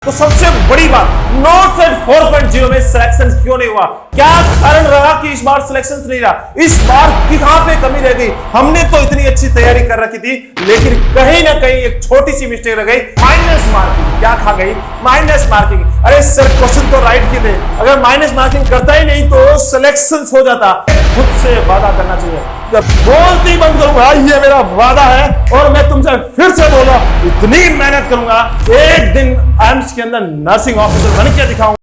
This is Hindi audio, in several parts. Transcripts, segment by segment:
तो सबसे बड़ी बात, नॉट सेट 4.0 में सिलेक्शन क्यों नहीं हुआ? क्या कारण रहा कि इस बार सिलेक्शन नहीं रहा? इस बार कहां पे कमी रह गई? हमने तो इतनी अच्छी तैयारी कर रखी थी, लेकिन कहीं ना कहीं एक छोटी सी मिस्टेक रह गई। माइनस मार्किंग क्या खा गई? Minus marking. अरे सर, क्वेश्चन तो राइट किए थे, अगर माइनस मार्किंग करता ही नहीं तो सिलेक्शन हो जाता। खुद से वादा करना चाहिए, जब बोलती बंद करूंगा, ये मेरा वादा है और मैं तुमसे फिर से बोल रहा हूं, इतनी मेहनत करूंगा, एक दिन एम्स के अंदर नर्सिंग ऑफिसर बन के दिखाऊंगा।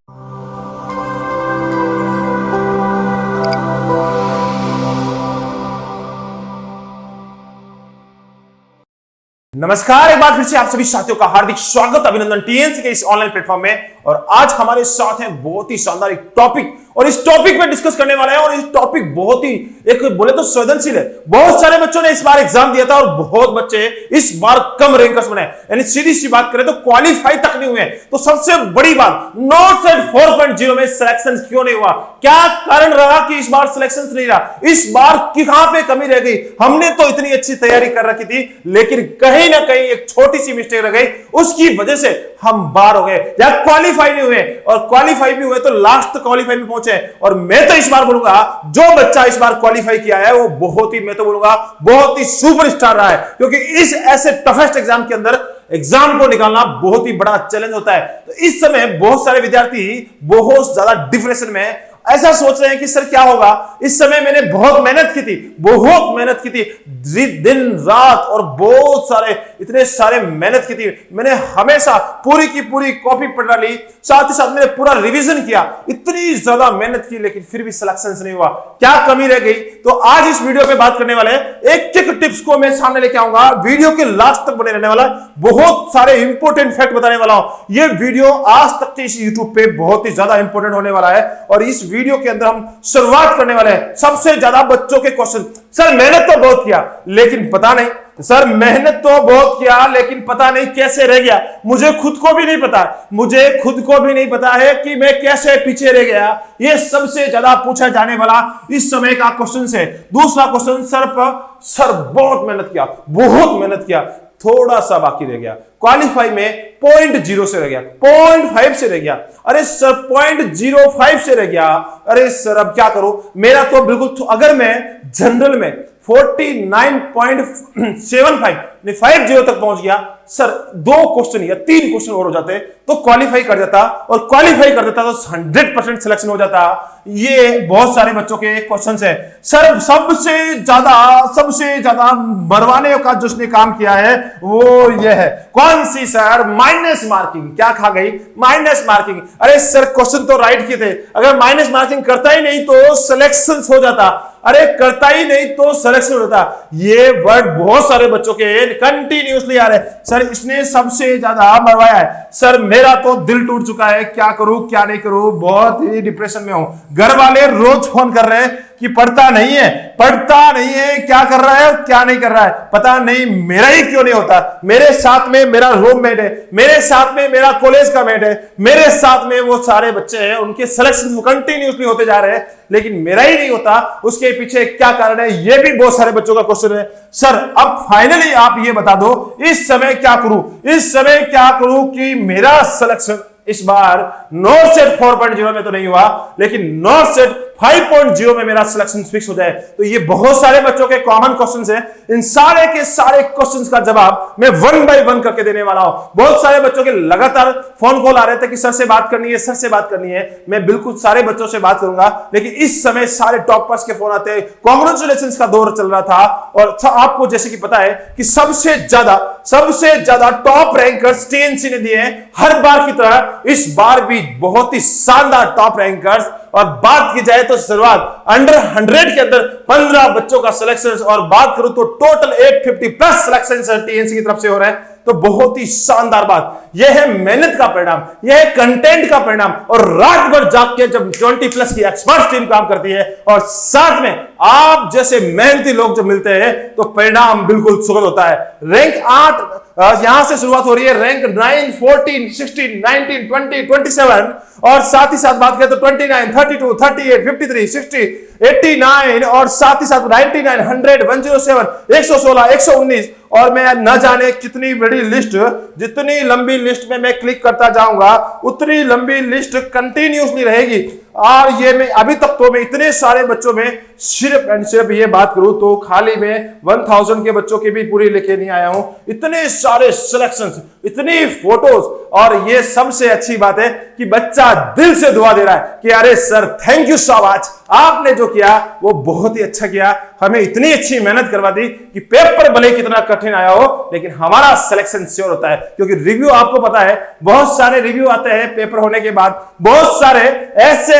नमस्कार, एक बार फिर से आप सभी साथियों का हार्दिक स्वागत, अभिनंदन टीएनसी के इस ऑनलाइन प्लेटफॉर्म में। और आज हमारे साथ है बहुत ही शानदार एक टॉपिक, और इस टॉपिक पे डिस्कस करने वाले हैं। और इस टॉपिक बहुत ही एक बोले तो संवेदनशील है। बहुत सारे बच्चों ने इस बार एग्जाम दिया था और बहुत बच्चे इस बार कम रैंकर्स बने, यानी सीधी सी बात करें तो क्वालिफाई तक नहीं हुए। तो सबसे बड़ी बात, नॉट सेट 4.0 में सिलेक्शन क्यों नहीं हुआ? क्या कारण रहा कि इस बार सिलेक्शन नहीं रहा? इस बार कहां पे कमी रह गई? हमने तो इतनी अच्छी तैयारी कर रखी थी, लेकिन कहीं ना कहीं एक छोटी सी मिस्टेक रह गई, उसकी वजह से हम बाहर हो गए या क्वालिफाई नहीं हुए। और क्वालिफाई भी हुए तो लास्ट क्वालिफाई में पहुंचे। और मैं तो इस बार बोलूंगा, जो बच्चा इस बार क्वालिफाई किया है वो बहुत ही, मैं तो बोलूंगा बहुत ही सुपरस्टार रहा है। क्योंकि इस ऐसे टफेस्ट एग्जाम के अंदर एग्जाम को निकालना बहुत ही बड़ा चैलेंज होता है। तो इस समय बहुत सारे विद्यार्थी बहुत ज्यादा डिप्रेशन में ऐसा सोच रहे हैं कि सर क्या होगा। इस समय मैंने बहुत मेहनत की थी, बहुत मेहनत की थी, दिन रात, और बहुत सारे इतने सारे मेहनत की थी। मैंने हमेशा पूरी की पूरी कॉपी पढ़ डाली, साथ ही साथ मैंने पूरा रिवीजन किया, इतनी ज्यादा मेहनत की, लेकिन फिर भी सिलेक्शन नहीं हुआ। क्या कमी रह गई? तो आज इस वीडियो पे बात करने वाले हैं। एक एक टिप्स को मैं सामने लेके आऊंगा, वीडियो के लास्ट तक बने रहने वाला, बहुत सारे इंपॉर्टेंट फैक्ट बताने वाला हूं। यह वीडियो आज तक के इस यूट्यूब पे बहुत ही ज्यादा इंपॉर्टेंट होने वाला है। और इस वीडियो के अंदर हम शुरुआत करने वाले हैं सबसे ज्यादा बच्चों के क्वेश्चन। सर मेहनत तो बहुत किया, लेकिन पता नहीं, सर मेहनत तो बहुत किया लेकिन पता नहीं कैसे रह गया। मुझे खुद को भी नहीं पता, मुझे खुद को भी नहीं पता है कि मैं कैसे पीछे रह गया। यह सबसे ज्यादा पूछा जाने वाला इस समय का क्वेश्चन है। दूसरा क्वेश्चन, सर बहुत मेहनत किया, बहुत मेहनत किया, थोड़ा सा बाकी रह गया, क्वालिफाई में 0.0 से रह गया, 0.5 से रह गगया। अरे सर 0.05 से रह गया। अरे सर अब क्या करूं? मेरा तो बिल्कुल, अगर मैं जनरल में 49.75 तक पहुंच गया, सर 2 क्वेश्चन या 3 क्वेश्चन और हो जाते तो क्वालिफाई कर जाता, और क्वालिफाई कर देता तो 100% सिलेक्शन हो जाता। ये बहुत सारे बच्चों के क्वेश्चंस है। सर सबसे ज्यादा मरवाने का जिसने काम किया है वो ये है, कौन सी सर? Minus marking. क्या खा गई? Minus marking. अरे सर क्वेश्चन तो राइट किए थे, अगर माइनस मार्किंग करता ही नहीं तो सिलेक्शन हो जाता। अरे करता ही नहीं तो सिलेक्शन होता। ये वर्ड बहुत सारे बच्चों के कंटिन्यूसली आ रहे हैं, सर इसने सबसे ज्यादा मरवाया है। सर मेरा तो दिल टूट चुका है, क्या करूं क्या नहीं करूं, बहुत ही डिप्रेशन में हूं। घर वाले रोज फोन कर रहे हैं कि पढ़ता नहीं है, क्या कर रहा है क्या नहीं कर रहा है, पता नहीं मेरा ही क्यों नहीं होता। मेरे साथ में मेरा रूममेट है, मेरे साथ में मेरा कॉलेज का मेट है, मेरे साथ में वो सारे बच्चे हैं, उनके सिलेक्शन कंटिन्यूसली होते जा रहे हैं, लेकिन मेरा ही नहीं होता। उसके पीछे क्या कारण है? ये भी बहुत सारे बच्चों का क्वेश्चन है। सर अब फाइनली आप ये बता दो, इस समय क्या करूं, इस समय क्या करूं कि मेरा सिलेक्शन इस बार नॉट सेट 4.0 में तो नहीं हुआ, लेकिन नॉट सेट 5.0 में मेरा सिलेक्शन फिक्स हो जाए। तो ये बहुत सारे बच्चों के कॉमन क्वेश्चंस हैं। इन सारे के सारे क्वेश्चंस का जवाब मैं 1 बाय 1 करके देने वाला हूं। बहुत सारे बच्चों के लगातार फोन कॉल आ रहे थे कि सर से बात करनी है, सर से बात करनी है। मैं बिल्कुल सारे बच्चों से बात करूंगा, लेकिन इस समय सारे टॉपर्स के फोन आते हैं। कांग्रेचुलेशंस का दौर चल रहा था, और आपको जैसे कि पता है कि सबसे ज्यादा टॉप रैंकर्स टीएनसी ने दिए हैं। हर बार की तरह इस बार भी बहुत ही शानदार टॉप रैंकर्स। और बात की जाए तो शुरुआत अंडर 100 के अंदर 15 बच्चों का सिलेक्शन, और बात करूं तो टोटल 850 प्लस सिलेक्शन टीएनसी की तरफ से हो रहे हैं। तो बहुत ही शानदार बात, यह है मेहनत का परिणाम, यह है कंटेंट का परिणाम। और रात भर जाग के जब 20 प्लस की एक्सपर्ट टीम काम करती है, और साथ में आप जैसे मेहनती लोग जब मिलते हैं, तो परिणाम बिल्कुल सुखद होता है। रैंक 8 यहां से शुरुआत हो रही है, रैंक 9, 14, 16, 19, 20, 27, और साथ ही साथ बात करें तो 29, 32, 38, 53, 60, 89, और साथ ही साथ 99, 100, 107, 116, 119, और मैं न जाने कितनी बड़ी लिस्ट, जितनी लंबी लिस्ट में मैं क्लिक करता जाऊंगा उतनी लंबी लिस्ट कंटिन्यूसली रहेगी। और ये मैं अभी तक तो मैं इतने सारे बच्चों में सिर्फ एंड सिर्फ ये बात करूं तो खाली मैं 1000 के बच्चों की भी पूरी लेके नहीं आया हूं। इतने सारे सिलेक्शंस, इतनी फोटोज, और ये सबसे अच्छी बात है कि बच्चा दिल से दुआ दे रहा है कि अरे sir thank you so much, आपने जो किया वो बहुत ही अच्छा किया, हमें इतनी अच्छी मेहनत करवा दी कि पेपर भले कितना कठिन आया हो लेकिन हमारा सिलेक्शन श्योर होता है। क्योंकि रिव्यू आपको पता है, बहुत सारे रिव्यू आते हैं पेपर होने के बाद, बहुत सारे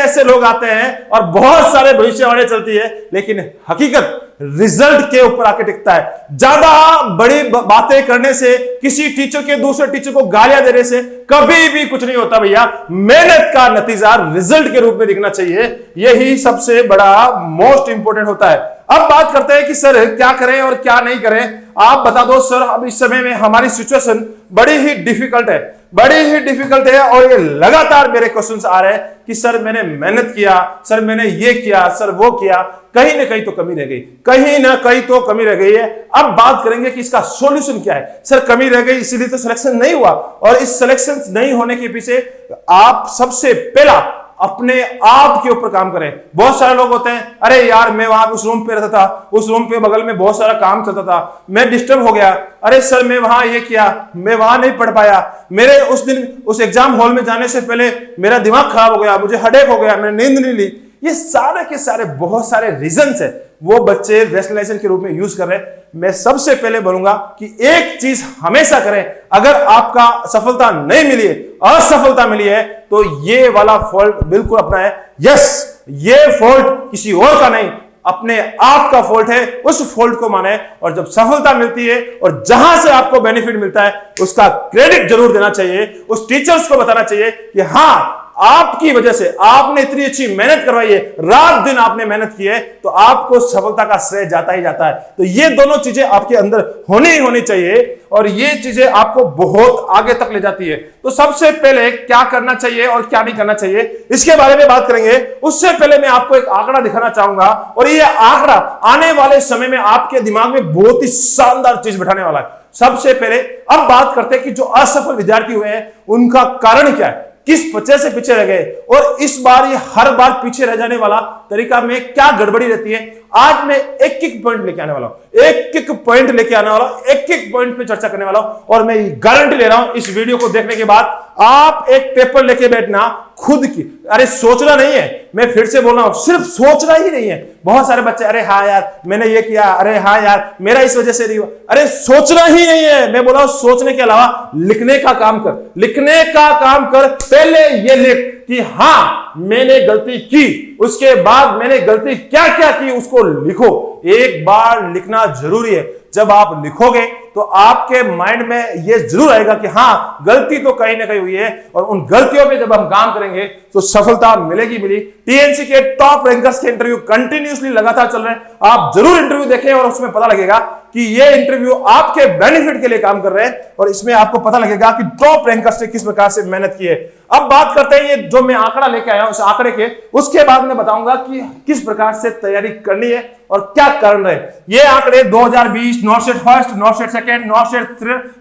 ऐसे लोग आते हैं और बहुत सारे भविष्यवाणी चलती है, लेकिन हकीकत रिजल्ट के ऊपर आके टिकता है। ज्यादा बड़ी बातें करने से, किसी टीचर के दूसरे टीचर को गालियां देने से कभी भी कुछ नहीं होता भैया। मेहनत का नतीजा रिजल्ट के रूप में दिखना चाहिए, यही सबसे बड़ा मोस्ट इंपोर्टेंट होता है। अब बात करते हैं कि सर क्या करें और क्या नहीं करें। आप बता दो सर, अब इस समय में हमारी सिचुएशन बड़ी ही डिफिकल्ट है, बड़ी ही डिफिकल्ट है, और ये लगातार मेरे क्वेश्चंस आ रहे हैं कि सर मैंने मेहनत किया, सर मैंने ये किया, सर वो किया, कहीं ना कहीं तो कमी रह गई, कहीं ना कहीं तो कमी रह गई है। अब बात करेंगे कि इसका सॉल्यूशन क्या है। सर कमी रह गई इसीलिए तो सिलेक्शन नहीं हुआ, और इस सिलेक्शन नहीं होने के पीछे आप सबसे पहला अपने आप के ऊपर काम करें। बहुत सारे लोग होते हैं, अरे यार मैं वहां उस रूम पे रहता था, उस रूम पे बगल में बहुत सारा काम चलता था, मैं डिस्टर्ब हो गया, अरे सर मैं वहां ये किया, मैं वहां नहीं पढ़ पाया, मेरे उस दिन उस एग्जाम हॉल में जाने से पहले मेरा दिमाग खराब हो गया, मुझे हेडेक हो गया, मैंने नींद नहीं ली। ये सारे के सारे बहुत सारे रीजंस है, वो बच्चे रैशनलाइजेशन के रूप में यूज कर रहे हैं। मैं सबसे पहले बोलूंगा कि एक चीज हमेशा करें, अगर आपका सफलता नहीं मिली है, असफलता मिली है, तो ये वाला फॉल्ट बिल्कुल अपना है। यस, ये फॉल्ट किसी और का नहीं, अपने आप का फॉल्ट है, उस फॉल्ट को माने, और जब सफलता मिलती है और जहां से आपको बेनिफिट मिलता है उसका क्रेडिट जरूर देना चाहिए, उस टीचर्स को बताना चाहिए कि हाँ आपकी वजह से, आपने इतनी अच्छी मेहनत करवाई है, रात दिन आपने मेहनत की है, तो आपको सफलता का श्रेय जाता ही जाता है। तो ये दोनों चीजें आपके अंदर होनी ही होनी चाहिए, और ये चीजें आपको बहुत आगे तक ले जाती है। तो सबसे पहले क्या करना चाहिए और क्या नहीं करना चाहिए, इसके बारे में बात करेंगे। उससे पहले मैं आपको एक आंकड़ा दिखाना चाहूंगा, और ये आंकड़ा आने वाले समय में आपके दिमाग में बहुत ही शानदार चीज बैठाने वाला है। सबसे पहले अब बात करते हैं कि जो असफल विद्यार्थी हुए हैं उनका कारण क्या है, किस वजह से पीछे रह गए, और इस बार ये हर बार पीछे रह जाने वाला तरीका में क्या गड़बड़ी रहती है। आज मैं एक एक पॉइंट लेके आने वाला हूं, एक एक पॉइंट लेके आने वाला हूं, एक एक पॉइंट पे चर्चा करने वाला हूं, और मैं गारंटी ले रहा हूं इस वीडियो को देखने के बाद आप एक पेपर लेके बैठना खुद की, अरे सोचना नहीं है, मैं फिर से बोल रहा हूं, सिर्फ सोचना ही नहीं है। बहुत सारे बच्चे अरे हाँ यार मैंने ये किया, अरे हाँ यार मेरा इस वजह से नहीं हुआ, अरे सोचना ही नहीं है। मैं बोल रहा हूं सोचने के अलावा लिखने का काम कर, लिखने का काम कर। पहले ये लिख कि हाँ मैंने गलती की, उसके बाद मैंने गलती क्या क्या की उसको लिखो। एक बार लिखना जरूरी है। जब आप लिखोगे तो आपके माइंड में यह जरूर आएगा कि हाँ गलती तो कहीं ना कहीं हुई है, और उन गलतियों पे जब हम काम करेंगे तो सफलता मिलेगी मिली। टीएनसी के टॉप रैंकर्स के इंटरव्यू कंटिन्यूअसली लगातार चल रहे हैं, आप जरूर इंटरव्यू देखें और उसमें पता लगेगा कि ये इंटरव्यू आपके बेनिफिट के लिए काम कर रहे हैं, और इसमें आपको पता लगेगा कि टॉप रैंकर्स ने किस प्रकार से मेहनत की है। अब बात करते हैं ये जो मैं आंकड़ा लेके आया हूं उस आंकड़े के, उसके बाद मैं बताऊंगा कि किस प्रकार से तैयारी करनी है और क्या कारण रहे। ये आंकड़े 2020 north set first, north set second, north set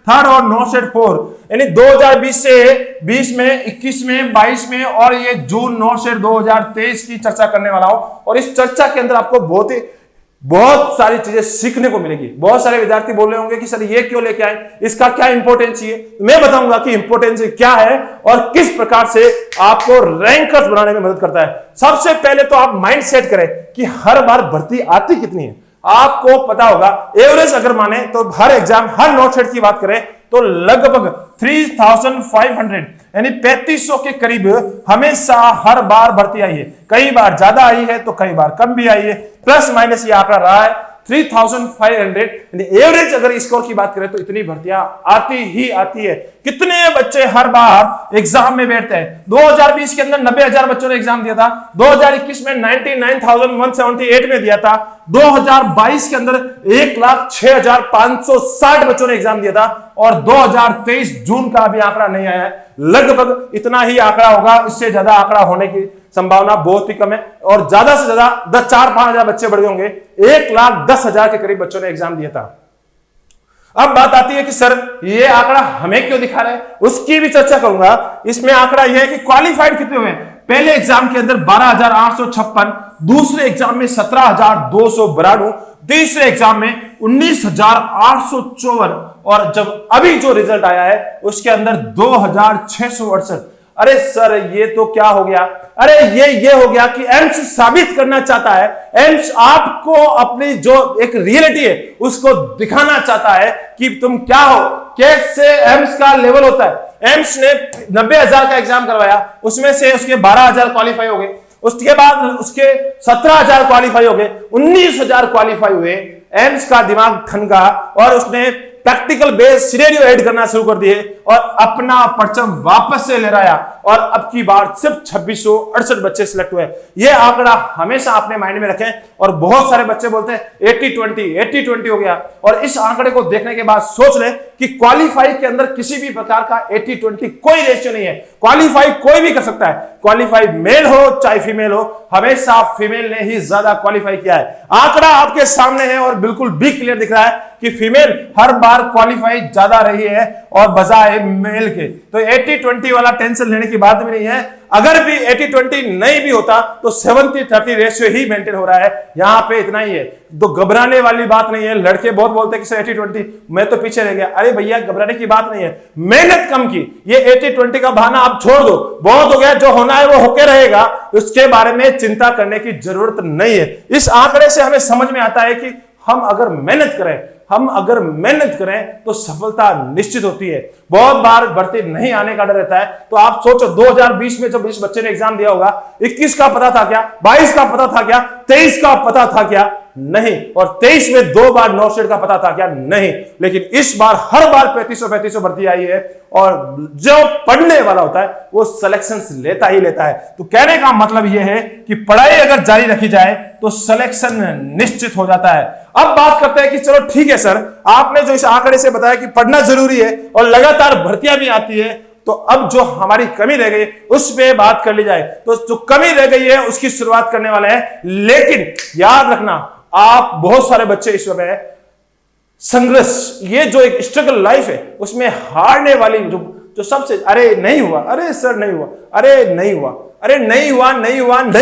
third और नॉर्थ सेट फोर्थ, यानी 2020 से 20 में, 21 में, 22 में, और ये जून नॉर्थ सेट 2023 की चर्चा करने वाला हूं। और इस चर्चा के अंदर आपको बहुत सारी चीजें सीखने को मिलेगी। बहुत सारे विद्यार्थी बोल रहे होंगे कि सर ये क्यों लेके आए, इसका क्या इंपॉर्टेंस है। मैं बताऊंगा कि इंपॉर्टेंस क्या है और किस प्रकार से आपको रैंकर्स बनाने में मदद करता है। सबसे पहले तो आप माइंड सेट करें कि हर बार भर्ती आती कितनी है। आपको पता होगा एवरेज अगर माने तो हर एग्जाम, हर नॉर्थ सेट की बात करें तो लगभग 3500 यानी 3500 के करीब हमेशा हर बार भर्ती आई है। कई बार ज्यादा आई है तो कई बार कम भी आई है, प्लस माइनस ये आंकड़ा रहा है 3500 यानी एवरेज अगर स्कोर की बात करें तो इतनी भर्तियां आती ही आती है। कितने बच्चे हर बार एग्जाम में बैठते हैं। 2020 के अंदर 90,000 बच्चों ने एग्जाम दिया था, 2021 में 99,178 में दिया था, 2022 के अंदर 1,06,560 बच्चों ने एग्जाम दिया था, और 2023 जून का अभी आंकड़ा नहीं आया है। लगभग इतना ही आंकड़ा होगा, इससे ज्यादा आंकड़ा होने की संभावना बहुत ही कम है, और ज्यादा से ज्यादा 4-5 हजार बच्चे बढ़ गए होंगे। 1,10,000 के करीब बच्चों ने एग्जाम दिया था। अब बात आती है कि सर ये आंकड़ा हमें क्यों दिखा रहा है, उसकी भी चर्चा करूंगा। इसमें आंकड़ा यह है कि क्वालिफाइड कितने हुए हैं। पहले एग्जाम के अंदर 12,856, दूसरे एग्जाम में 17,292, तीसरे एग्जाम में 19,854 और जब अभी जो रिजल्ट आया है उसके अंदर 2,668। अरे सर ये तो क्या हो गया, अरे ये हो गया कि एम्स साबित करना चाहता है, एम्स आपको अपनी जो एक रियलिटी है उसको दिखाना चाहता है कि तुम क्या हो, कैसे एम्स का लेवल होता है। एम्स ने 90,000 का एग्जाम करवाया, उसमें से उसके 12,000 क्वालिफाई हो गए, उसके बाद उसके 17,000 क्वालिफाई हो गए, 19,000 क्वालिफाई हुए। एम्स का दिमाग ठनका और उसने प्रैक्टिकल बेस सिनेरियो ऐड करना शुरू कर दिए और अपना परचम वापस से लहराया और अब की बार सिर्फ 2668 बच्चे सिलेक्ट हुए। यह आंकड़ा हमेशा अपने माइंड में रखें। और बहुत सारे बच्चे बोलते हैं 80-20 हो गया, और इस आंकड़े को देखने के बाद सोच लें कि क्वालिफाई के अंदर किसी भी प्रकार का 80-20 कोई रेशियो नहीं है। क्वालिफाई कोई भी कर सकता है, क्वालिफाई मेल हो चाहे फीमेल हो, हमेशा फीमेल ने ही ज्यादा क्वालिफाई किया है। आंकड़ा आपके सामने है और बिल्कुल भी क्लियर दिख रहा है कि फीमेल हर बार क्वालिफाई ज्यादा रही है और बजाय मेल के। तो 80-20 वाला टेंशन लेने की बात भी नहीं है। अगर भी 80-20 नहीं भी होता तो 70-30 रेशियो ही मेंटेन हो रहा है, यहां पे इतना ही है। तो घबराने वाली बात नहीं है। लड़के बहुत बोलते हैं कि सर 80-20 मैं तो पीछे रह गया। अरे भैया घबराने की बात नहीं है, मेहनत कम की। ये 80-20 का बहाना आप छोड़ दो, बहुत हो गया, जो होना है वो होके रहेगा, उसके बारे में चिंता करने की जरूरत नहीं है। इस आंकड़े से हमें समझ में आता है कि हम अगर मेहनत करें तो सफलता निश्चित होती है। बहुत बार भर्ती नहीं आने का डर रहता है। तो आप सोचो 2020 में जब इस बच्चे ने एग्जाम दिया होगा, 21 का पता था क्या, 22 का पता था क्या, 23 का पता था क्या, नहीं। और 23 में 2 बार नो शेड का पता था क्या, नहीं। लेकिन इस बार हर बार 3500 भर्ती आई है और जो पढ़ने वाला होता है वो सिलेक्शन लेता ही लेता है। तो कहने का मतलब यह है कि पढ़ाई अगर जारी रखी जाए तो सिलेक्शन निश्चित हो जाता है। अब बात करते हैं कि चलो ठीक है सर, आपने जो इस आंकड़े से बताया कि पढ़ना जरूरी है और लगातार भर्तियां भी आती है, तो अब जो हमारी कमी रह गई उस पे बात कर ली जाए। तो जो कमी रह गई है उसकी शुरुआत करने वाले हैं। लेकिन याद रखना, आप बहुत सारे बच्चे इस समय संघर्ष, ये जो एक स्ट्रगल लाइफ है उसमें हारने वाली जो सबसे, अरे नहीं हुआ, अरे सर नहीं हुआ, अरे नहीं हुआ, अरे नहीं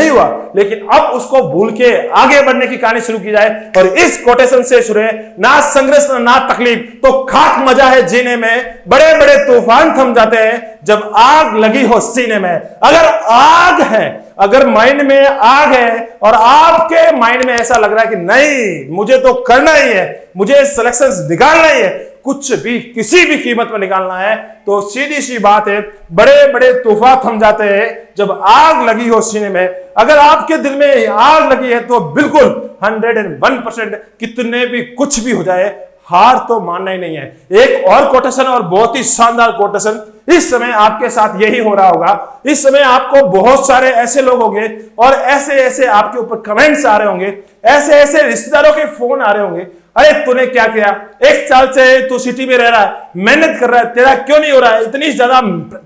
हुआ, लेकिन अब उसको भूल के आगे बढ़ने की कहानी शुरू की जाए। और इस कोटेशन से शुरू है, ना संघर्ष ना तकलीफ तो खाक मजा है जीने में, बड़े बड़े तूफान थम जाते हैं जब आग लगी हो सीने में। अगर आग है, अगर माइंड में आग है और आपके माइंड में ऐसा लग रहा है कि नहीं मुझे तो करना ही है, मुझे सिलेक्शन निकालना ही है, कुछ भी किसी भी कीमत में निकालना है, तो सीधी सी बात है बड़े बड़े तूफान थम जाते हैं जब आग लगी हो सीने में। अगर आपके दिल में आग लगी है तो बिल्कुल 101% कितने भी कुछ भी हो जाए हार तो मानना ही नहीं है। एक और कोटेशन, और बहुत ही शानदार कोटेशन, इस समय आपके साथ यही हो रहा होगा। इस समय आपको बहुत सारे ऐसे लोग होंगे और ऐसे ऐसे आपके ऊपर कमेंट्स आ रहे होंगे, ऐसे ऐसे रिश्तेदारों के फोन आ रहे होंगे, अरे तूने क्या किया, 1 साल से तू सिटी में रह रहा है, मेहनत कर रहा है, तेरा क्यों नहीं हो रहा है, इतनी ज्यादा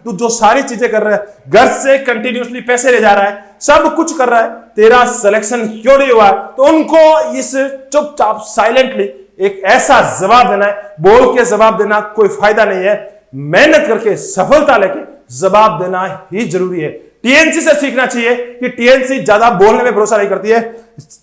तू जो सारी चीजें कर रहा है, घर से कंटिन्यूसली पैसे ले जा रहा है, सब कुछ कर रहा है, तेरा सिलेक्शन क्यों नहीं हुआ। तो उनको इस चुपचाप साइलेंटली एक ऐसा जवाब देना है, बोल के जवाब देना कोई फायदा नहीं है, मेहनत करके सफलता लेके जवाब देना ही जरूरी है। टीएनसी से सीखना चाहिए कि टीएनसी ज्यादा बोलने में भरोसा नहीं करती है,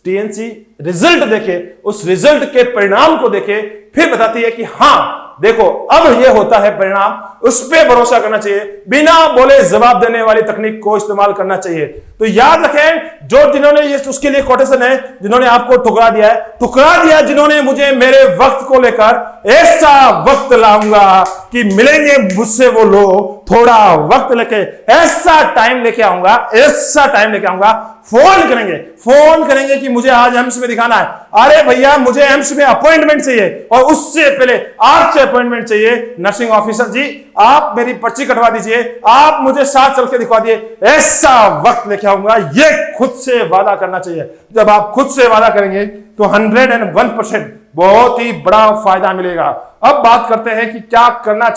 टीएनसी रिजल्ट देखे, उस रिजल्ट के परिणाम को देखे, फिर बताती है कि हां देखो अब ये होता है परिणाम, उस पर भरोसा करना चाहिए। बिना बोले जवाब देने वाली तकनीक को इस्तेमाल करना चाहिए। तो याद रखें, जो जिन्होंने ये उसके लिए कोटेशन है, जिन्होंने आपको ठुकरा दिया है, ठुकरा दिया जिन्होंने मुझे मेरे वक्त को लेकर ऐसा वक्त लाऊंगा कि मिलेंगे मुझसे वो लोग, थोड़ा वक्त लेके ऐसा टाइम लेके आऊंगा, ऐसा टाइम लेके आऊंगा, फोन करेंगे कि मुझे आज एम्स में दिखाना है, अरे भैया मुझे एम्स में अपॉइंटमेंट चाहिए और उससे पहले आपसे अपॉइंटमेंट चाहिए, नर्सिंग ऑफिसर जी आप मेरी पर्ची कटवा दीजिए, आप मुझे साथ चल के दिखवा दिए, ऐसा वक्त लेके आऊंगा। ये खुद से वादा करना चाहिए। जब आप खुद से वादा करेंगे तो 101% बहुत ही बड़ा फायदा मिलेगा। अब बात करते हैं कि क्या करना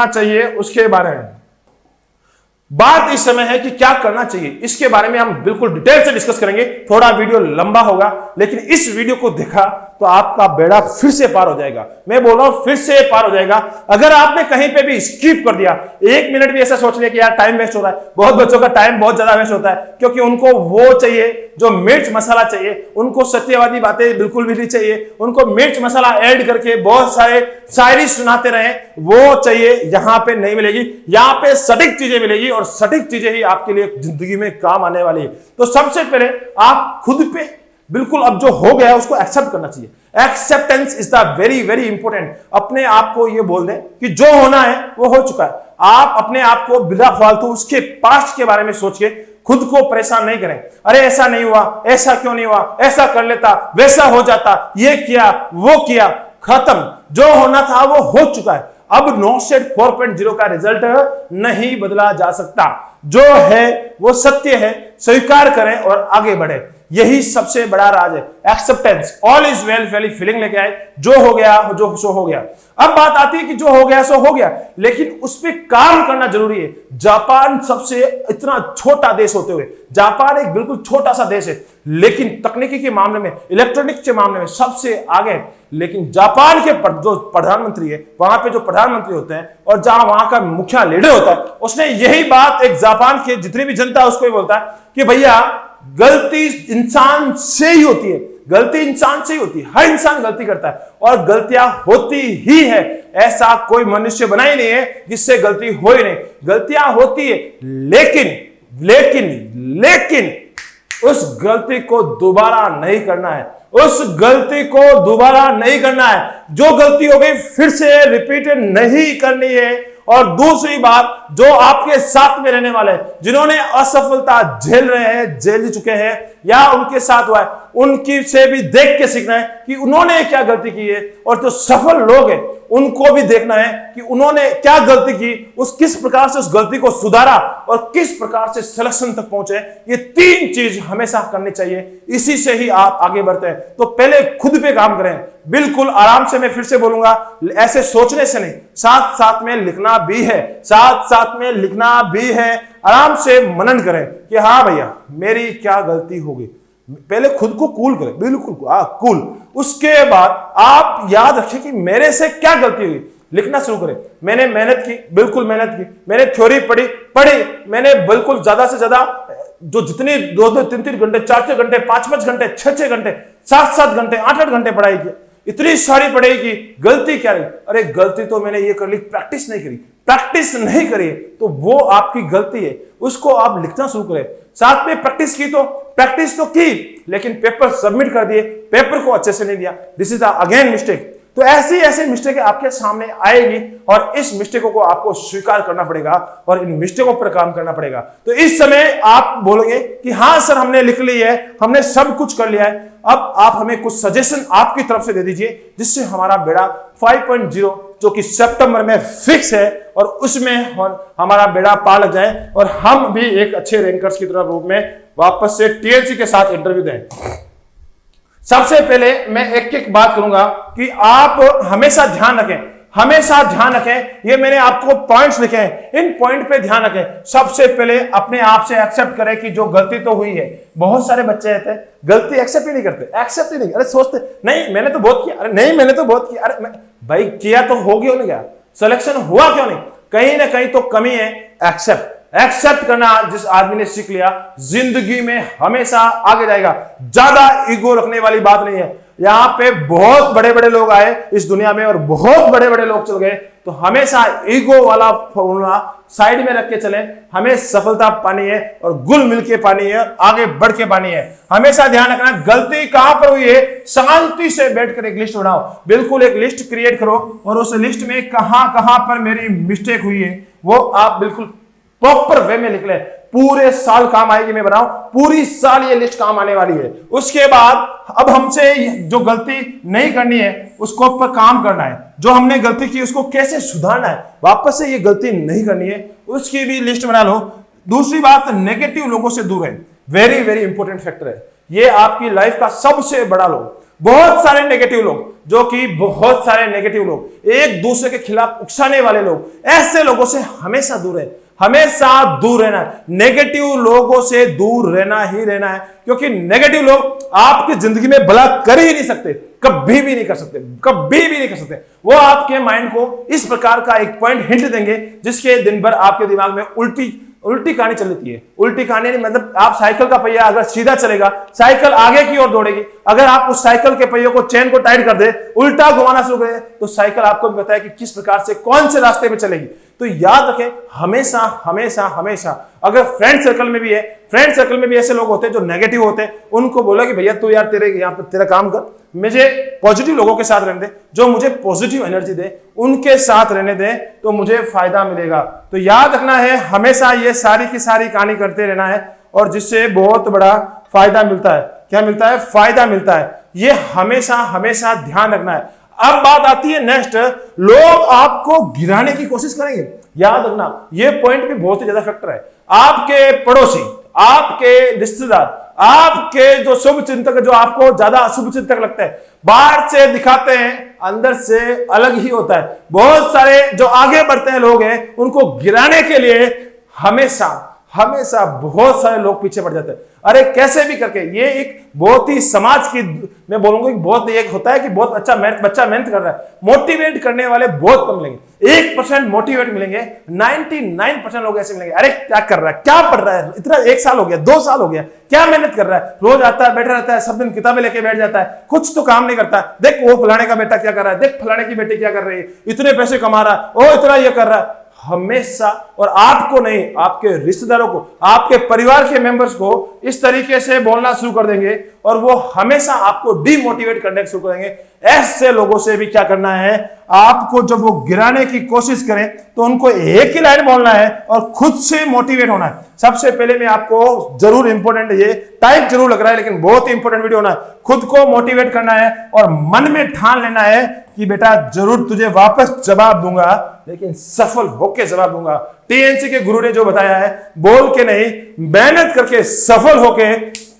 चाहिए उसके बारे में। बात इस समय है कि क्या करना चाहिए, इसके बारे में हम बिल्कुल डिटेल से डिस्कस करेंगे। थोड़ा वीडियो लंबा होगा, लेकिन इस वीडियो को देखा तो आपका बेड़ा फिर से पार हो जाएगा। मैं बोल रहा हूं फिर से पार हो जाएगा। अगर आपने कहीं पे भी स्किप कर दिया, 1 मिनट भी ऐसा सोच लिया कि यार टाइम वेस्ट हो रहा है, बहुत बच्चों का टाइम बहुत ज्यादा वेस्ट होता है, क्योंकि उनको वो चाहिए जो मिर्च मसाला चाहिए, उनको सत्यवादी बातें बिल्कुल भी नहीं चाहिए, उनको मिर्च मसाला ऐड करके बहुत सारे शायरी सुनाते रहे, वो चाहिए। यहां पे नहीं मिलेगी, यहां पे सटीक चीजें मिलेगी और सटीक चीजें ही आपके लिए जिंदगी में काम आने वाली है। तो सबसे पहले आप खुद पे बिल्कुल अब जो हो गया है उसको एक्सेप्ट करना चाहिए। Acceptance is the very very important. अपने आप को ये बोल दें कि जो होना है वो हो चुका है। आप अपने आप को बिना फालतू उसके पास्ट के बारे में सोच के खुद को परेशान नहीं करें। अरे ऐसा नहीं हुआ, ऐसा क्यों नहीं हुआ, ऐसा कर लेता, वैसा हो जाता, ये किया वो किया, खत्म। जो होना था वो हो चुका है। अब नोटसेट 4.0 का रिजल्ट नहीं बदला जा सकता। जो है वो सत्य है, स्वीकार करें और आगे बढ़े। यही सबसे बड़ा राज है, एक्सेप्टेंस। ऑल इज वेल वाली फीलिंग लेके आए। जो हो गया जो सो हो गया। अब बात आती है कि जो हो गया सो हो गया, लेकिन उस पर काम करना जरूरी है। जापान सबसे इतना छोटा देश होते हुए, जापान एक बिल्कुल छोटा सा देश है, लेकिन तकनीकी के मामले में, इलेक्ट्रॉनिक्स के मामले में सबसे आगे। लेकिन जापान के जो प्रधानमंत्री है, वहां पे जो प्रधानमंत्री होते हैं और जहां वहां का मुखिया लीडर होता है, उसने यही बात एक जापान के जितनी भी जनता है उसको ही बोलता है कि भैया गलती इंसान से ही होती है, गलती इंसान से ही होती है। हर इंसान गलती करता है और गलतियां होती ही है। ऐसा कोई मनुष्य बना ही नहीं है जिससे गलती हो ही नहीं। गलतियां होती है, लेकिन लेकिन लेकिन उस गलती को दोबारा नहीं करना है। उस गलती को दोबारा नहीं करना है। जो गलती हो गई फिर से रिपीट नहीं करनी है। और दूसरी बात, जो आपके साथ में रहने वाले जिन्होंने असफलता झेल रहे हैं, झेल चुके हैं या उनके साथ हुआ है, उनकी से भी देख के सीखना है कि उन्होंने क्या गलती की है। और जो सफल लोग हैं उनको भी देखना है कि उन्होंने क्या गलती की, उस किस प्रकार से उस गलती को सुधारा और किस प्रकार से सिलेक्शन तक पहुंचे। ये 3 चीज हमेशा करनी चाहिए, इसी से ही आप आगे बढ़ते हैं। तो पहले खुद पे काम करें, बिल्कुल आराम से। मैं फिर से बोलूंगा, ऐसे सोचने से नहीं, साथ साथ में लिखना भी है, साथ साथ में लिखना भी है। आराम से मनन करें कि हाँ भैया मेरी क्या गलती हो गई। पहले खुद को कूल करें, बिल्कुल कूल। उसके बाद आप याद रखें कि मेरे से क्या गलती हुई। लिखना शुरू करें, मैंने मेहनत की, बिल्कुल मेहनत की, मैंने थ्योरी पढ़ी, मैंने बिल्कुल ज्यादा से ज्यादा जो जितने 2-2, 3-3 घंटे, 4-4 घंटे, 5-5 घंटे, 6-6 घंटे, 7-7 घंटे, 8-8 घंटे पढ़ाई की, इतनी सारी पढ़ाई की। गलती क्या रही? अरे गलती तो मैंने ये कर ली, प्रैक्टिस नहीं करी। प्रैक्टिस नहीं करी तो वो आपकी गलती है, उसको आप लिखना शुरू करें। साथ में प्रैक्टिस की तो प्रैक्टिस तो की, लेकिन पेपर सबमिट कर दिए, पेपर को अच्छे से नहीं दिया। This is again mistake. तो ऐसी ऐसी मिस्टेक आपके सामने आएगी और इस मिस्टेकों को आपको स्वीकार करना पड़ेगा और इन मिस्टेकों पर काम करना पड़ेगा। तो इस समय आप बोलोगे कि हाँ सर हमने लिख ली है, हमने सब कुछ कर लिया है, अब आप हमें कुछ सजेशन आपकी तरफ से दे दीजिए जिससे हमारा बेड़ा 5.0 जो कि सितंबर में फिक्स है और उसमें हमारा बेड़ा पार लग जाए और हम भी एक अच्छे रैंकर्स की तरफ रूप में वापस से टीएलसी के साथ इंटरव्यू दें। सबसे पहले मैं एक एक बात करूंगा कि आप हमेशा ध्यान रखें, ये मैंने आपको पॉइंट्स लिखे हैं, इन पॉइंट पे ध्यान रखें। सबसे पहले अपने आप से एक्सेप्ट करें कि जो गलती तो हुई है। बहुत सारे बच्चे रहते हैं गलती एक्सेप्ट ही नहीं करते, एक्सेप्ट ही नहीं। अरे सोचते नहीं मैंने तो बहुत किया, अरे नहीं मैंने तो बहुत किया, अरे भाई किया तो हो क्यों नहीं गया, सिलेक्शन हुआ क्यों नहीं? कहीं ना कहीं तो कमी है। एक्सेप्ट करना जिस आदमी ने सीख लिया, जिंदगी में हमेशा आगे जाएगा। ज्यादा ईगो रखने वाली बात नहीं है। यहां पे बहुत बड़े बड़े लोग आए इस दुनिया में और बहुत बड़े बड़े लोग चल गए, तो हमेशा ईगो वाला फॉर्मूला साइड में रख के चले। हमें सफलता पानी है और गुल मिलके पानी है, आगे बढ़ के पानी है। हमेशा ध्यान रखना गलती कहां पर हुई है, शांति से बैठकर एक लिस्ट बनाओ, बिल्कुल एक लिस्ट क्रिएट करो और उस लिस्ट में कहां कहां पर मेरी मिस्टेक हुई है वो आप बिल्कुल प्रॉपर वे में लिख ले। पूरे साल काम आएगी, मैं बनाऊं पूरी साल ये लिस्ट काम आने वाली है। उसके बाद अब हमसे जो गलती नहीं करनी है उसको पर काम करना है। जो हमने गलती की उसको कैसे सुधारना है, वापस से ये गलती नहीं करनी है, उसकी भी लिस्ट बना लो। दूसरी बात, नेगेटिव लोगों से दूर है, वेरी वेरी इंपॉर्टेंट फैक्टर है। ये आपकी लाइफ का सबसे बड़ा लोग, बहुत सारे नेगेटिव लोग, जो कि बहुत सारे नेगेटिव लोग, एक दूसरे के खिलाफ उकसाने वाले लोग, ऐसे लोगों से हमेशा दूर है। हमेशा दूर रहना है, नेगेटिव लोगों से दूर रहना ही रहना है, क्योंकि नेगेटिव लोग आपकी जिंदगी में भला कर ही नहीं सकते, कभी भी नहीं कर सकते, कभी भी नहीं कर सकते। वो आपके माइंड को इस प्रकार का एक पॉइंट हिंट देंगे जिसके दिन भर आपके दिमाग में उल्टी कहानी चलती है। उल्टी कहानी नहीं मतलब आप साइकिल का पहिया अगर सीधा चलेगा, साइकिल आगे की ओर दौड़ेगी। अगर आप उस साइकिल के पहिए को चेन को टाइट कर दे, उल्टा घुमाना शुरू करें, तो साइकिल आपको भी बताए कि किस प्रकार से कौन से रास्ते पे चलेगी। तो याद रखें, हमेशा हमेशा हमेशा अगर फ्रेंड सर्कल में भी है, फ्रेंड सर्कल में भी ऐसे लोग होते हैं जो नेगेटिव होते हैं, उनको बोला कि भैया तू यार तेरे यहाँ पे तेरा काम कर, मुझे पॉजिटिव लोगों के साथ रहने दे, जो मुझे पॉजिटिव एनर्जी दे, उनके साथ रहने दे तो मुझे फायदा मिलेगा। तो याद रखना है, हमेशा ये सारी की सारी कहानी करते रहना है और जिससे बहुत बड़ा फायदा मिलता है। क्या मिलता है? फायदा मिलता है। ये हमेशा हमेशा ध्यान रखना है। अब बात आती है नेक्स्ट, लोग आपको गिराने की कोशिश करेंगे। याद रखना, ये पॉइंट भी बहुत ही ज्यादा फैक्टर है। आपके पड़ोसी, आपके रिश्तेदार, आपके जो शुभ चिंतक, जो आपको ज्यादा अशुभ चिंतक लगता है, बाहर से दिखाते हैं, अंदर से अलग ही होता है। बहुत सारे जो आगे बढ़ते हैं लोग हैं, उनको गिराने के लिए हमेशा हमेशा बहुत सारे लोग पीछे पड़ जाते हैं। अरे कैसे भी करके, ये एक बहुत ही समाज की, मैं बोलूंगा कि बहुत एक होता है कि बहुत अच्छा बच्चा मेहनत कर रहा है, मोटिवेट करने वाले बहुत कम मिलेंगे। 1% मोटिवेट मिलेंगे, 99% लोग ऐसे मिलेंगे, अरे क्या कर रहा है, क्या पढ़ रहा है, इतना 1 साल हो गया, 2 साल हो गया, क्या मेहनत कर रहा है, रोज आता है, बैठा रहता है, सब दिन किताबें लेके बैठ जाता है, कुछ तो काम नहीं करता। देख वो फलाने का बेटा क्या कर रहा है, देख फलाने की बेटी क्या कर रही है, इतने पैसे कमा रहा है, ओ इतना ये कर रहा है। हमेशा, और आपको नहीं, आपके रिश्तेदारों को, आपके परिवार के मेंबर्स को इस तरीके से बोलना शुरू कर देंगे और वो हमेशा आपको डिमोटिवेट करने शुरू करेंगे। ऐसे लोगों से भी क्या करना है, आपको जब वो गिराने की कोशिश करें तो उनको एक ही लाइन बोलना है और खुद से मोटिवेट होना है। सबसे पहले मैं आपको जरूर इंपॉर्टेंट, ये टाइप जरूर लग रहा है लेकिन बहुत ही इंपॉर्टेंट वीडियो होना है। खुद को मोटिवेट करना है और मन में ठान लेना है कि बेटा जरूर तुझे वापस जवाब दूंगा, लेकिन सफल होके जवाब दूंगा। टीएनसी के गुरु ने जो बताया है, बोल के नहीं, मेहनत करके सफल होके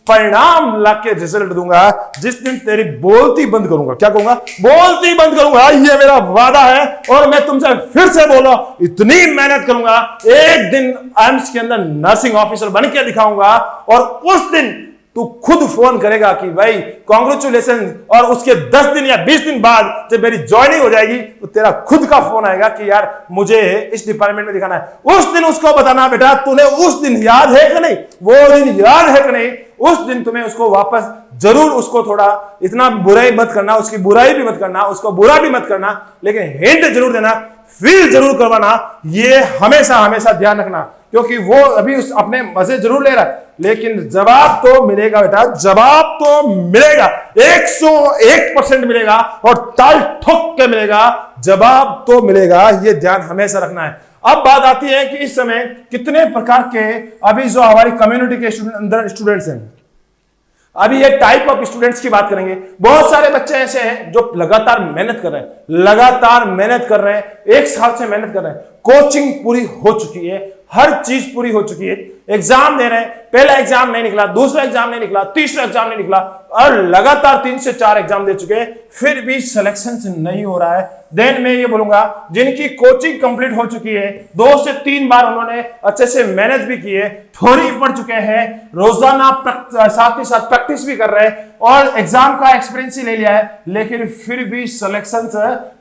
परिणाम लाके रिजल्ट दूंगा। जिस दिन तेरी बोलती बंद करूंगा, क्या कहूंगा, बोलती बंद करूंगा, ये मेरा वादा है। और मैं तुमसे फिर से बोलो, इतनी मेहनत करूंगा, एक दिन एम्स के अंदर नर्सिंग ऑफिसर बन के दिखाऊंगा और उस दिन तू खुद फोन करेगा कि भाई कॉन्ग्रेचुलेशन, और उसके 10 दिन या 20 दिन बाद जब मेरी ज्वाइनिंग हो जाएगी तो तेरा खुद का फोन आएगा कि यार मुझे इस डिपार्टमेंट में दिखाना है। उस दिन उसको बताना, बेटा तूने उस दिन याद है कि नहीं, वो दिन याद है कि नहीं, उस दिन तुम्हें उसको वापस जरूर, उसको थोड़ा इतना बुराई मत करना, उसकी बुराई भी मत करना, उसको बुरा भी मत करना, लेकिन हिंट जरूर देना, फील जरूर करवाना। ये हमेशा हमेशा ध्यान रखना, क्योंकि वो अभी उस अपने मजे जरूर ले रहा है, लेकिन जवाब तो मिलेगा बेटा, जवाब तो मिलेगा, 101% मिलेगा और ताल ठोक के मिलेगा, जवाब तो मिलेगा। ये ध्यान हमेशा रखना है। अब बात आती है कि इस समय कितने प्रकार के अभी जो हमारी कम्युनिटी के अंदर स्टूडेंट्स हैं, अभी ये टाइप ऑफ स्टूडेंट्स की बात करेंगे। बहुत सारे बच्चे ऐसे हैं जो लगातार मेहनत कर रहे हैं, लगातार मेहनत कर रहे हैं, 1 साल से मेहनत कर रहे हैं, कोचिंग पूरी हो चुकी है, हर चीज पूरी हो चुकी है, एग्जाम दे रहे हैं, पहला एग्जाम नहीं निकला, दूसरा एग्जाम नहीं निकला, तीसरा एग्जाम नहीं निकला, और लगातार 3 से 4 एग्जाम दे चुके हैं, फिर भी सिलेक्शन नहीं हो रहा है। देन मैं ये बोलूंगा, जिनकी कोचिंग कंप्लीट हो चुकी है, 2 से 3 बार उन्होंने अच्छे से मेहनत भी की है, थोड़ी पढ़ चुके हैं, रोजाना साथ ही साथ प्रैक्टिस भी कर रहे हैं और एग्जाम का एक्सपीरियंस ही ले लिया है, लेकिन फिर भी सिलेक्शन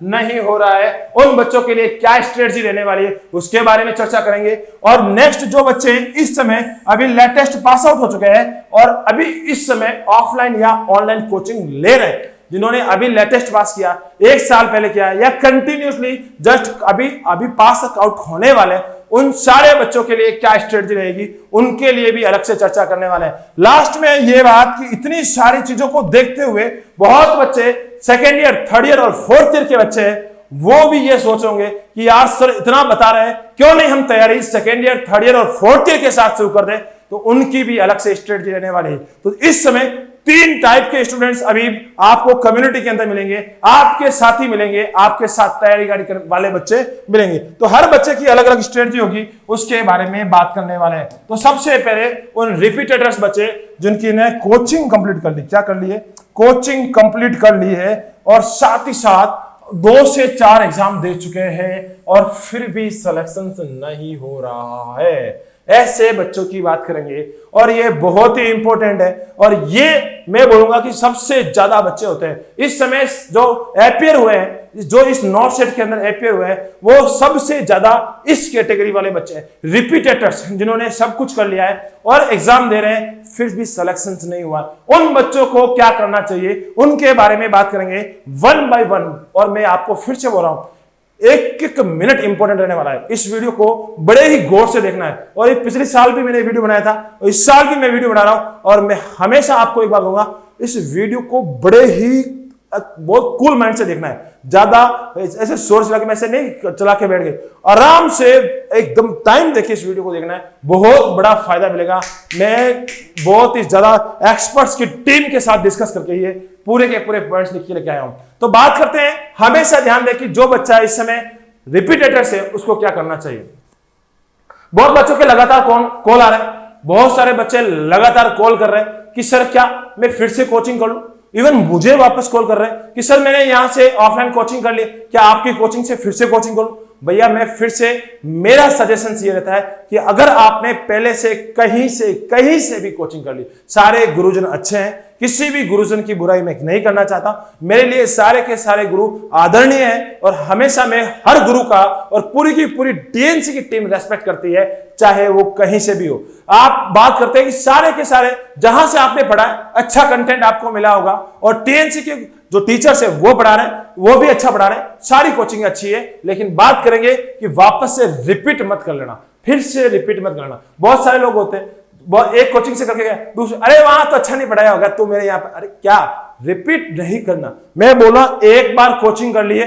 नहीं हो रहा है। उन बच्चों के लिए क्या स्ट्रेटजी रहने वाली है, उसके बारे में चर्चा करेंगे। और नेक्स्ट जो बच्चे इस समय अभी लेटेस्ट पास आउट हो चुके हैं और अभी इस समय ऑफलाइन या ऑनलाइन कोचिंग ले रहे हैं, जिन्होंने अभी लेटेस्ट पास किया, 1 साल पहले किया, या कंटिन्यूसली जस्ट अभी पास आउट होने वाले, उन सारे बच्चों के लिए क्या स्ट्रेटजी रहेगी, उनके लिए भी अलग से चर्चा करने वाले हैं। लास्ट में ये बात कि इतनी सारी चीजों को देखते हुए बहुत बच्चे सेकेंड ईयर, थर्ड ईयर और फोर्थ ईयर के बच्चे हैं, वो भी ये सोचोगे कि यार सर इतना बता रहे हैं, क्यों नहीं हम तैयारी सेकेंड ईयर, थर्ड ईयर और फोर्थ ईयर के साथ शुरू कर दें, तो उनकी भी अलग से स्ट्रेटजी रहने वाली है। तो इस समय 3 टाइप के स्टूडेंट्स अभी आपको कम्युनिटी के अंदर मिलेंगे, आपके साथी मिलेंगे, आपके साथ तैयारी करने वाले बच्चे मिलेंगे। तो हर बच्चे की अलग अलग स्ट्रेटजी होगी, उसके बारे में बात करने वाले हैं। तो सबसे पहले उन रिपीटेटर्स बच्चे जिनकी ने कोचिंग कंप्लीट कर ली, क्या कर ली है, कोचिंग कंप्लीट कर ली है, और साथ ही साथ 2 से 4 एग्जाम दे चुके हैं और फिर भी सिलेक्शन नहीं हो रहा है, ऐसे बच्चों की बात करेंगे। और ये बहुत ही इंपॉर्टेंट है और ये मैं बोलूंगा कि सबसे ज्यादा बच्चे होते हैं इस समय जो अपियर हुए हैं, जो इस नॉर्थ सेट के अंदर अपियर हुए हैं, वो सबसे ज्यादा इस कैटेगरी वाले बच्चे हैं, रिपीटेटर्स, जिन्होंने सब कुछ कर लिया है और एग्जाम दे रहे हैं फिर भी सिलेक्शन नहीं हुआ। उन बच्चों को क्या करना चाहिए, उनके बारे में बात करेंगे वन बाय वन। और मैं आपको फिर से बोल रहा हूं, एक एक मिनट इंपॉर्टेंट रहने वाला है, इस वीडियो को बड़े ही गौर से देखना है। और ये पिछले साल भी मैंने वीडियो बनाया था और इस साल भी मैं वीडियो बना रहा हूं और मैं हमेशा आपको एक बात कहूंगा, इस वीडियो को बड़े ही बहुत कूल माइंड से देखना है। ज्यादा ऐसे सोच लगा कि मैं ऐसे नहीं चला के बैठ गए, आराम से एकदम टाइम देखिए, इस वीडियो को देखना है, बहुत बड़ा फायदा मिलेगा। मैं बहुत ही ज्यादा एक्सपर्ट्स की टीम के साथ डिस्कस करके ये पूरे के पूरे पॉइंट्स लिख के लेके आया हूं। तो बात करते हैं, हमेशा ध्यान दें कि जो बच्चा इस समय रिपीटेटर से, उसको क्या करना चाहिए। बहुत बच्चों के लगातार कॉल आ रहे हैं, बहुत सारे बच्चे लगातार कॉल कर रहे हैं कि सर क्या मैं फिर से कोचिंग कर लूं। इवन मुझे वापस कॉल कर रहे हैं कि सर मैंने यहां से ऑफलाइन कोचिंग कर ली, क्या आपकी कोचिंग से फिर से कोचिंग करूं। भैया मैं फिर से, मेरा सजेशन ये रहता है कि अगर आपने पहले से कहीं से भी कोचिंग कर ली, सारे गुरुजन अच्छे हैं, किसी भी गुरुजन की बुराई मैं नहीं करना चाहता, मेरे लिए सारे के सारे गुरु आदरणीय हैं और हमेशा मैं हर गुरु का और पूरी की पूरी टीएनसी की टीम रेस्पेक्ट करती है, चाहे वो कहीं से भी हो। आप बात करते हैं कि सारे के सारे जहां से आपने पढ़ा है अच्छा कंटेंट आपको मिला होगा और टीएनसी के जो टीचर्स है वो पढ़ा रहे हैं, वो भी अच्छा पढ़ा रहे हैं, सारी कोचिंग अच्छी है। लेकिन बात करेंगे कि वापस से रिपीट मत कर लेना, फिर से रिपीट मत करना। बहुत सारे लोग होते हैं, एक कोचिंग से करके गए दूसरे, अरे वहां तो अच्छा नहीं पढ़ाया होगा, तू मेरे यहाँ पे, अरे क्या रिपीट नहीं करना। मैं बोला एक बार कोचिंग कर लिए,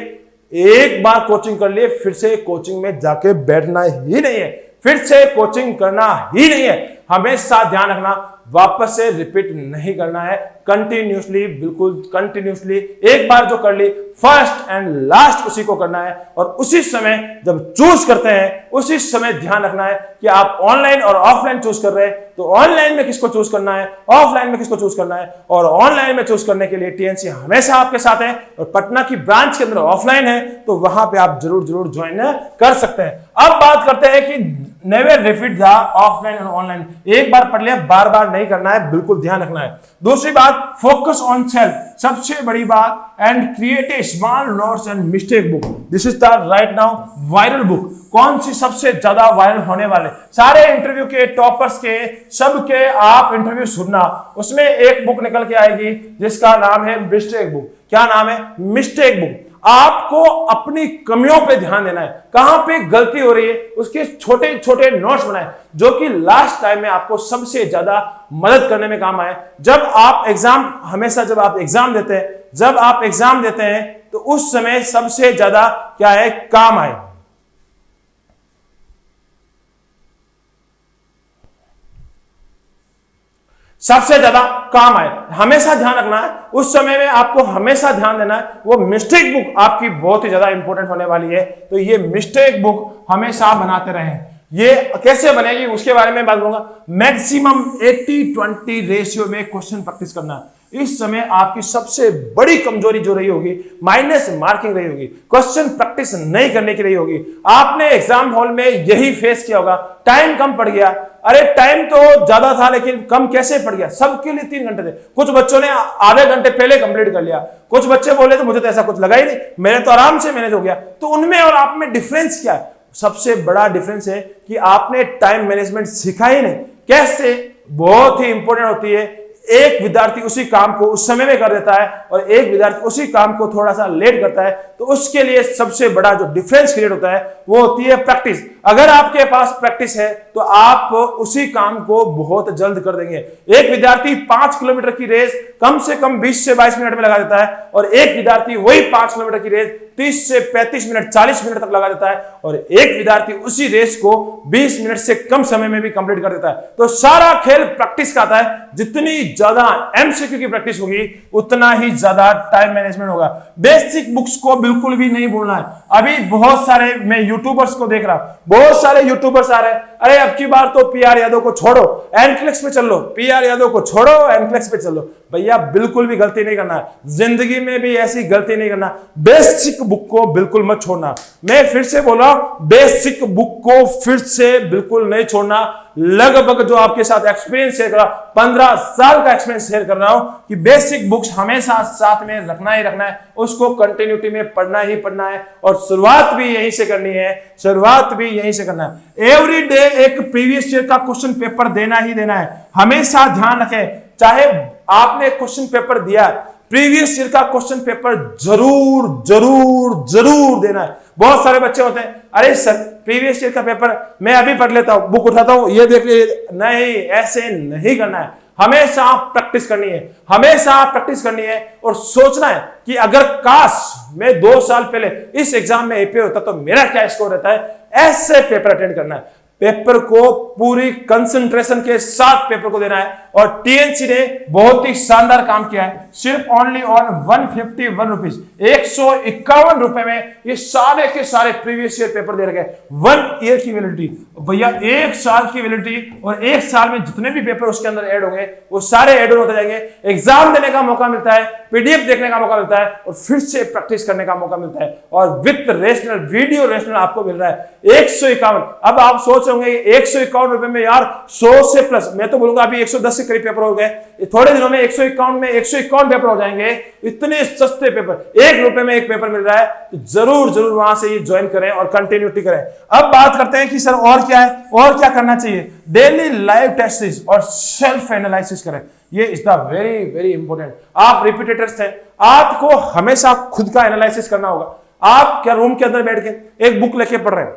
एक बार कोचिंग कर लिए, फिर से कोचिंग में जाके बैठना ही नहीं है, फिर से कोचिंग करना ही नहीं है। हमेशा ध्यान रखना, वापस से रिपीट नहीं करना है, कंटिन्यूसली, बिल्कुल कंटिन्यूसली एक बार जो कर ली फर्स्ट एंड लास्ट उसी को करना है। और उसी समय जब चूज करते हैं, उसी समय ध्यान रखना है कि आप ऑनलाइन और ऑफलाइन चूज कर रहे हैं, तो ऑनलाइन में किसको चूज करना है, ऑफलाइन में किसको चूज करना है। और ऑनलाइन में चूज करने के लिए टीएनसी हमेशा आपके साथ है और पटना की ब्रांच के अंदर ऑफलाइन है, तो वहां पे आप जरूर ज्वाइन कर सकते हैं। अब बात करते हैं कि नेवर रिपीट द ऑफलाइन और ऑनलाइन, एक बार पढ़ लिया बार बार नहीं करना है, बिल्कुल ध्यान रखना है। दूसरी बात, फोकस ऑन सेल्फ, सबसे बड़ी बात, and create a small notes and mistake book. This is the right now viral book. कौन सी सबसे ज्यादा वायरल होने वाले, सारे इंटरव्यू के टॉपर्स के सबके आप इंटरव्यू सुनना, उसमें एक बुक निकल के आएगी जिसका नाम है मिस्टेक बुक। क्या नाम है? Mistake book. आपको अपनी कमियों पे ध्यान देना है, कहां पे गलती हो रही है उसके छोटे छोटे नोट्स बनाए, जो कि लास्ट टाइम में आपको सबसे ज्यादा मदद करने में काम आए। जब आप एग्जाम, हमेशा जब आप एग्जाम देते हैं तो उस समय सबसे ज्यादा क्या है, काम आए। सबसे ज्यादा काम आए, हमेशा ध्यान रखना है, उस समय में आपको हमेशा ध्यान देना है। वो मिस्टेक बुक आपकी बहुत ही ज्यादा इंपॉर्टेंट होने वाली है, तो ये मिस्टेक बुक हमेशा बनाते रहें। ये कैसे बनेगी उसके बारे में बात करूंगा। मैक्सिमम 80-20 रेशियो में क्वेश्चन प्रैक्टिस करना। इस समय आपकी सबसे बड़ी कमजोरी जो रही होगी, माइनस मार्किंग रही होगी, क्वेश्चन प्रैक्टिस नहीं करने की रही होगी। आपने एग्जाम हॉल में यही फेस किया होगा, टाइम कम पड़ गया। अरे टाइम तो ज्यादा था लेकिन कम कैसे पड़ गया? सबके लिए 3 घंटे थे, कुछ बच्चों ने आधे घंटे पहले कंप्लीट कर लिया, कुछ बच्चे बोले तो मुझे तो ऐसा कुछ लगा ही नहीं, मेरे तो आराम से मैनेज हो गया। तो उनमें और आप में डिफरेंस क्या है? सबसे बड़ा डिफरेंस है कि आपने टाइम मैनेजमेंट सीखा ही नहीं। कैसे? बहुत ही इंपॉर्टेंट होती है। एक विद्यार्थी उसी काम को उस समय में कर देता है और एक विद्यार्थी उसी काम को थोड़ा सा लेट करता है, तो उसके लिए सबसे बड़ा जो डिफरेंस क्रिएट होता है वो होती है प्रैक्टिस। अगर आपके पास प्रैक्टिस है तो आप उसी काम को बहुत जल्द कर देंगे। एक विद्यार्थी 5 किलोमीटर की रेस कम से कम 20 से 22 मिनट में लगा देता है और एक विद्यार्थी वही 5 किलोमीटर की रेस 30 से 35 मिनट 40 मिनट तक लगा देता है और एक विद्यार्थी उसी रेस को 20 मिनट से कम समय में भी कंप्लीट कर देता है। तो सारा खेल प्रैक्टिस का आता है। जितनी ज्यादा एमसीक्यू की प्रैक्टिस होगी उतना ही ज्यादा टाइम मैनेजमेंट होगा। बेसिक बुक्स को बिल्कुल भी नहीं भूलना है। अभी बहुत सारे, मैं यूट्यूबर्स को देख रहा हूं, बहुत सारे यूट्यूबर्स आ रहे हैं, अरे अब की बार तो पीआर यादव को छोड़ो, एनक्लेक्स पे चल लो, पीआर यादव को छोड़ो, एनक्लेक्स पे चल लो। भैया बिल्कुल भी गलती नहीं करना है, जिंदगी में भी ऐसी गलती नहीं करना। बेसिक बुक को बिल्कुल मत छोड़ना। मैं फिर से बोल रहा हूं, बेसिक बुक को फिर से बिल्कुल नहीं छोड़ना। लगभग जो आपके साथ एक्सपीरियंस शेयर कर रहा हूं, 15 साल का एक्सपीरियंस शेयर कर रहा हूं कि बेसिक बुक्स हमेशा साथ में रखना ही रखना है, उसको कंटिन्यूटी में पढ़ना ही पढ़ना है, और शुरुआत भी यहीं से करनी है, शुरुआत भी यहीं से करना है। एवरी डे एक प्रीवियस ईयर का क्वेश्चन पेपर देना ही देना है। हमेशा ध्यान रखें, चाहे आपने क्वेश्चन पेपर दिया, प्रीवियस ईयर का क्वेश्चन पेपर जरूर जरूर जरूर देना है। बहुत सारे बच्चे होते हैं, अरे सर प्रीवियस ईयर का पेपर मैं अभी पढ़ लेता हूं, बुक उठाता हूं, ये देख लीजिए। नहीं, ऐसे नहीं करना है। हमेशा आप प्रैक्टिस करनी है, हमेशा आप प्रैक्टिस करनी है, और सोचना है कि अगर काश मैं 2 साल पहले इस एग्जाम में एपीआर होता तो मेरा क्या स्कोर रहता है। ऐसे पेपर अटेंड करना है। पेपर को पूरी कंसंट्रेशन के साथ पेपर को देना है, और टीएनसी ने बहुत ही शानदार काम किया है। सिर्फ ओनली ऑन 151 रुपीज, 151 रुपए में ये सारे के सारे प्रीवियस ईयर पेपर दे रखे हैं। 1 ईयर की वैलिडिटी भैया, 1 साल की वैलिडिटी, और 1 साल में जितने भी पेपर उसके अंदर ऐड होंगे वो सारे ऐड होते जाएंगे। एग्जाम देने का मौका मिलता है, पीडीएफ देखने का मौका मिलता है, और फिर से प्रैक्टिस करने का मौका मिलता है, और विथ रेशनल वीडियो रेशनल आपको मिल रहा है 151। अब आप सोच होंगे 151 रुपए में यार 100 से प्लस, मैं तो बोलूंगा अभी 110 के करीब पेपर हो गए, थोड़े दिनों में 151 में 151 पेपर हो जाएंगे। इतने सस्ते पेपर, 1 रुपए में 1 पेपर मिल रहा है, तो जरूर जरूर वहां से ये ज्वाइन करें और कंटिन्यूटी करें। अब बात करते हैं कि सर और क्या है, और क्या करना चाहिए। डेली लाइव टेस्ट और सेल्फ एनालिसिस करें, ये is the very very important. आप रिपीटेटर्स थे, आपको हमेशा खुद का एनालिसिस करना होगा। आप क्या रूम के अंदर बैठ के एक बुक लेके पढ़ रहे हैं,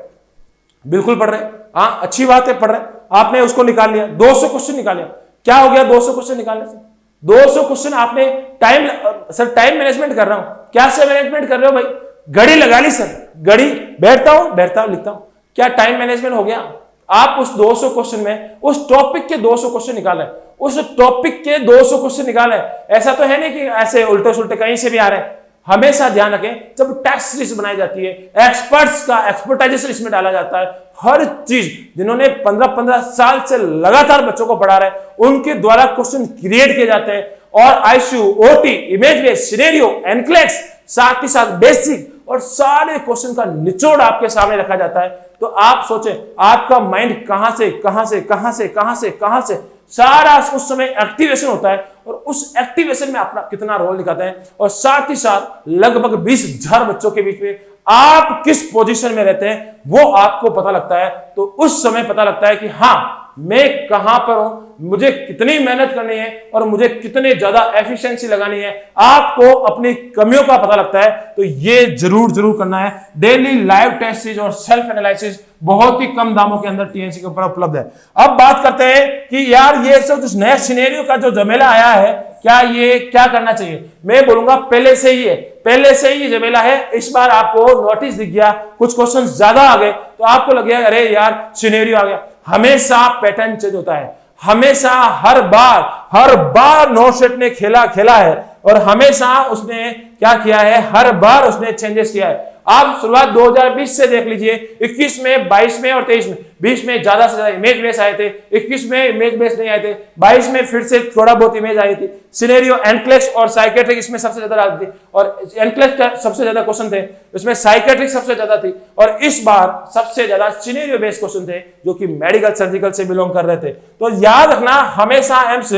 बिल्कुल पढ़ रहे हैं, हाँ अच्छी बात है, पढ़ रहे हैं, आपने उसको निकाल लिया, 200 क्वेश्चन निकाल लिया। क्या हो गया 200 क्वेश्चन निकालने से? 200 क्वेश्चन आपने टाइम, सर टाइम मैनेजमेंट कर रहा हूं, क्या से मैनेजमेंट कर रहे हो भाई? घड़ी लगा ली सर, घड़ी, बैठता हूं लिखता हूं, क्या टाइम मैनेजमेंट हो गया? आप उस 200 क्वेश्चन में उस टॉपिक के 200 क्वेश्चन निकाल रहे हैं, उस टॉपिक के 200 क्वेश्चन निकाल रहे हैं। ऐसा तो है नहीं कि ऐसे उल्टे सुल्टे कहीं से भी आ रहे हैं। हमेशा ध्यान रखें, जब टेस्ट सीरीज बनाई जाती है, एक्सपर्ट्स का एक्सपर्टाइजेशन इसमें डाला जाता है। हर चीज जिन्होंने 15-15 साल से लगातार बच्चों को पढ़ा रहे हैं, उनके द्वारा क्वेश्चन क्रिएट किए जाते हैं, और ICU, OT, image based, scenario, NCLEX, साथ ही साथ बेसिक और सारे क्वेश्चन का निचोड़ आपके सामने रखा जाता है। तो आप सोचें, आपका माइंड कहां से कहां से कहां से कहां से कहां से सारा उस समय एक्टिवेशन होता है, और उस एक्टिवेशन में अपना कितना रोल दिखाते हैं, और साथ ही साथ लगभग 20,000 बच्चों के बीच में आप किस पोजीशन में रहते हैं वो आपको पता लगता है। तो उस समय पता लगता है कि हाँ मैं कहां पर हूं, मुझे कितनी मेहनत करनी है, और मुझे कितने ज्यादा एफिशिएंसी लगानी है। आपको अपनी कमियों का पता लगता है। तो ये जरूर जरूर करना है। डेली लाइव टेस्ट और सेल्फ एनालिसिस बहुत ही कम दामों के अंदर टीएनसी के ऊपर उपलब्ध है। अब बात करते हैं कि यार ये सब नया सिनेरियो का जो झमेला आया है, क्या ये क्या करना चाहिए? मैं बोलूंगा पहले से ही है, पहले से ही झमेला है। इस बार आपको नोटिस दिख गया, कुछ क्वेश्चन ज्यादा आ गए, तो आपको लग गया अरे यार सिनेरियो आ गया। हमेशा पैटर्न चेंज होता है, हमेशा हर बार नोसेट ने खेला है, और हमेशा उसने क्या किया है, हर बार उसने चेंजेस किया है। आप शुरुआत 2020 से देख लीजिए, 21 में, 22 में और 23 में। 20 में ज्यादा से ज्यादा इमेज बेस आए थे, 21 में इमेज बेस नहीं आए थे, 22 में फिर से थोड़ा बहुत इमेज आई थी। सिनेरियो, एनक्लेक्स और साइकेट्रिक इसमें सबसे ज्यादा आती थी, और एनक्लेक्स का सबसे ज्यादा क्वेश्चन थे, उसमें साइकेट्रिक सबसे ज्यादा थी, और इस बार सबसे ज्यादा सिनेरियो बेस्ड क्वेश्चन थे जो कि मेडिकल सर्जिकल से बिलोंग कर रहे थे। तो याद रखना, हमेशा एम्स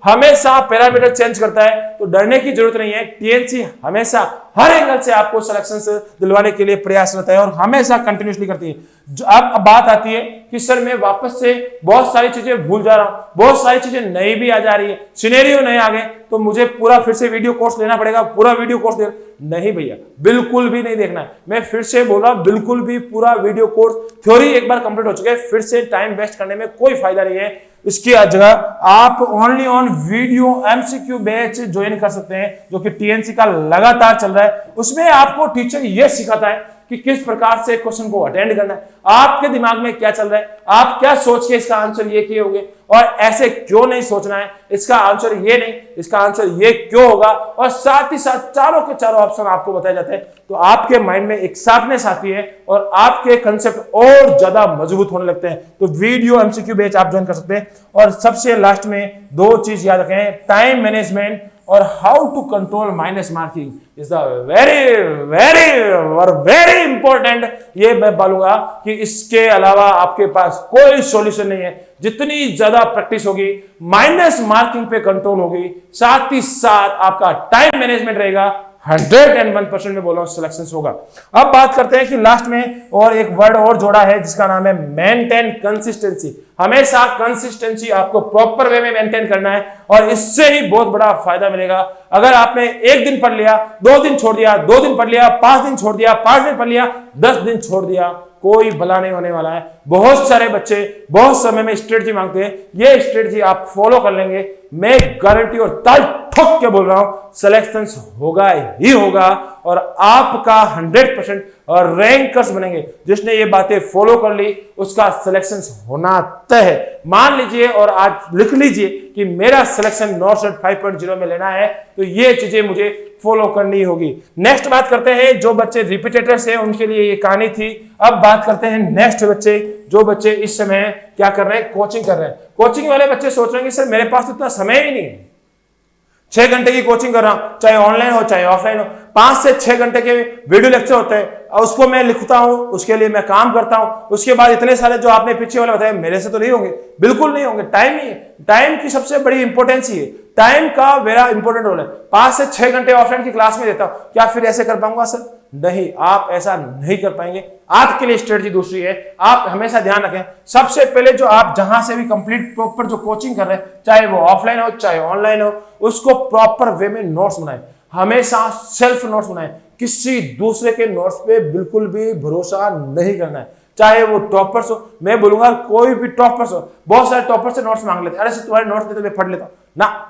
हमेशा पैरामीटर चेंज करता है, तो डरने की जरूरत नहीं है। टीएनसी हमेशा हर एंगल से आपको सिलेक्शन से दिलवाने के लिए प्रयासरत है, और हमेशा कंटिन्यूसली करती है। जो अब बात आती है कि सर मैं वापस से बहुत सारी चीजें भूल जा रहा हूं, बहुत सारी चीजें नई भी आ जा रही है, सिनेरियो नए आ गए, तो मुझे पूरा फिर से वीडियो कोर्स लेना पड़ेगा, पूरा वीडियो कोर्स नहीं भैया, बिल्कुल भी नहीं देखना है। मैं फिर से बोल रहा हूं, बिल्कुल भी पूरा वीडियो कोर्स, थ्योरी एक बार कंप्लीट हो चुके हैं, फिर से टाइम वेस्ट करने में कोई फायदा नहीं है। इसकी जगह आप only on video MCQ batch join कर सकते हैं, जो कि टीएनसी का लगातार चल रहा है। उसमें आपको टीचर यह सिखाता है कि किस प्रकार से क्वेश्चन को अटेंड करना है, आपके दिमाग में क्या चल रहा है, आप क्या सोच के इसका आंसर ये किए होंगे, और ऐसे क्यों नहीं सोचना है, इसका आंसर ये नहीं, इसका आंसर ये क्यों होगा, और साथ ही साथ चारों के चारों ऑप्शन आपको बताए जाते हैं। तो आपके माइंड में एक शार्पनेस आती है और आपके कंसेप्ट और ज्यादा मजबूत होने लगते हैं। तो वीडियो एमसीक्यू बैच आप ज्वाइन कर सकते हैं। और सबसे लास्ट में दो चीज याद रखें, टाइम मैनेजमेंट और how to control minus marking is the very very और वेरी इंपॉर्टेंट। ये मैं बोलूंगा कि इसके अलावा आपके पास कोई सॉल्यूशन नहीं है। जितनी ज्यादा प्रैक्टिस होगी, माइनस मार्किंग पे कंट्रोल होगी, साथ ही साथ आपका टाइम मैनेजमेंट रहेगा, 101% में बोल रहा हूं सिलेक्शन होगा। अब बात करते हैं कि लास्ट में और एक वर्ड और जोड़ा है जिसका नाम है मेंटेन कंसिस्टेंसी। हमेशा कंसिस्टेंसी आपको प्रॉपर वे में मेंटेन करना है और इससे ही बहुत बड़ा फायदा मिलेगा। अगर आपने एक दिन पढ़ लिया, 2 दिन छोड़ दिया, 2 दिन पढ़ लिया, 5 दिन छोड़ दिया, 5 दिन पढ़ लिया, 10 दिन छोड़ दिया, कोई भला नहीं होने वाला है। बहुत सारे बच्चे बहुत समय में स्ट्रेटजी मांगते हैं, ये स्ट्रेटजी आप फॉलो कर लेंगे, मैं गारंटी और ताल ठोक के बोल रहा हूं सिलेक्शन होगा ही होगा और आपका 100% और रैंकर्स बनेंगे। जिसने ये बातें फॉलो कर ली उसका सिलेक्शन होना तय है। मान लीजिए और आज लिख लीजिए कि मेरा सिलेक्शन नॉर्थ 5.0 में लेना है, तो ये चीजें मुझे फॉलो करनी होगी। नेक्स्ट बात करते हैं जो बच्चे रिपीटेटर्स हैं उनके लिए ये कहानी थी। अब बात करते हैं नेक्स्ट बच्चे, जो बच्चे इस समय क्या कर रहे हैं, कोचिंग कर रहे हैं। कोचिंग वाले बच्चे सोच रहे हैं कि सर मेरे पास इतना समय ही नहीं है, 6 घंटे की कोचिंग कर रहा हूं, चाहे ऑनलाइन हो चाहे ऑफलाइन हो, 5 से 6 घंटे के वीडियो लेक्चर होते हैं और उसको मैं लिखता हूं, उसके लिए मैं काम करता हूं। उसके बाद इतने सारे जो आपने पीछे वाले बताए मेरे से तो नहीं होंगे, बिल्कुल नहीं होंगे। टाइम ही है, टाइम की सबसे बड़ी इंपॉर्टेंस ही है, टाइम का मेरा इंपॉर्टेंट रोल है। 5 से 6 घंटे ऑफलाइन की क्लास में देता हूं, क्या फिर ऐसे कर पाऊंगा सर? नहीं, आप ऐसा नहीं कर पाएंगे। आपके लिए स्ट्रेटजी दूसरी है। आप हमेशा ध्यान रखें, सबसे पहले जो आप जहां से भी कंप्लीट प्रॉपर जो कोचिंग कर रहे हैं, चाहे वो ऑफलाइन हो चाहे ऑनलाइन हो, उसको प्रॉपर वे में नोट्स बनाएं। हमेशा सेल्फ नोट्स बनाएं, किसी दूसरे के नोट्स पे बिल्कुल भी भरोसा नहीं करना है। चाहे वो टॉपर्स हो, मैं बोलूंगा कोई भी टॉपर्स हो, बहुत सारे टॉपर से नोट्स मांग लेते हैं, अरे तुम्हारे नोट्स देते मैं पढ़ लेता हूं ना।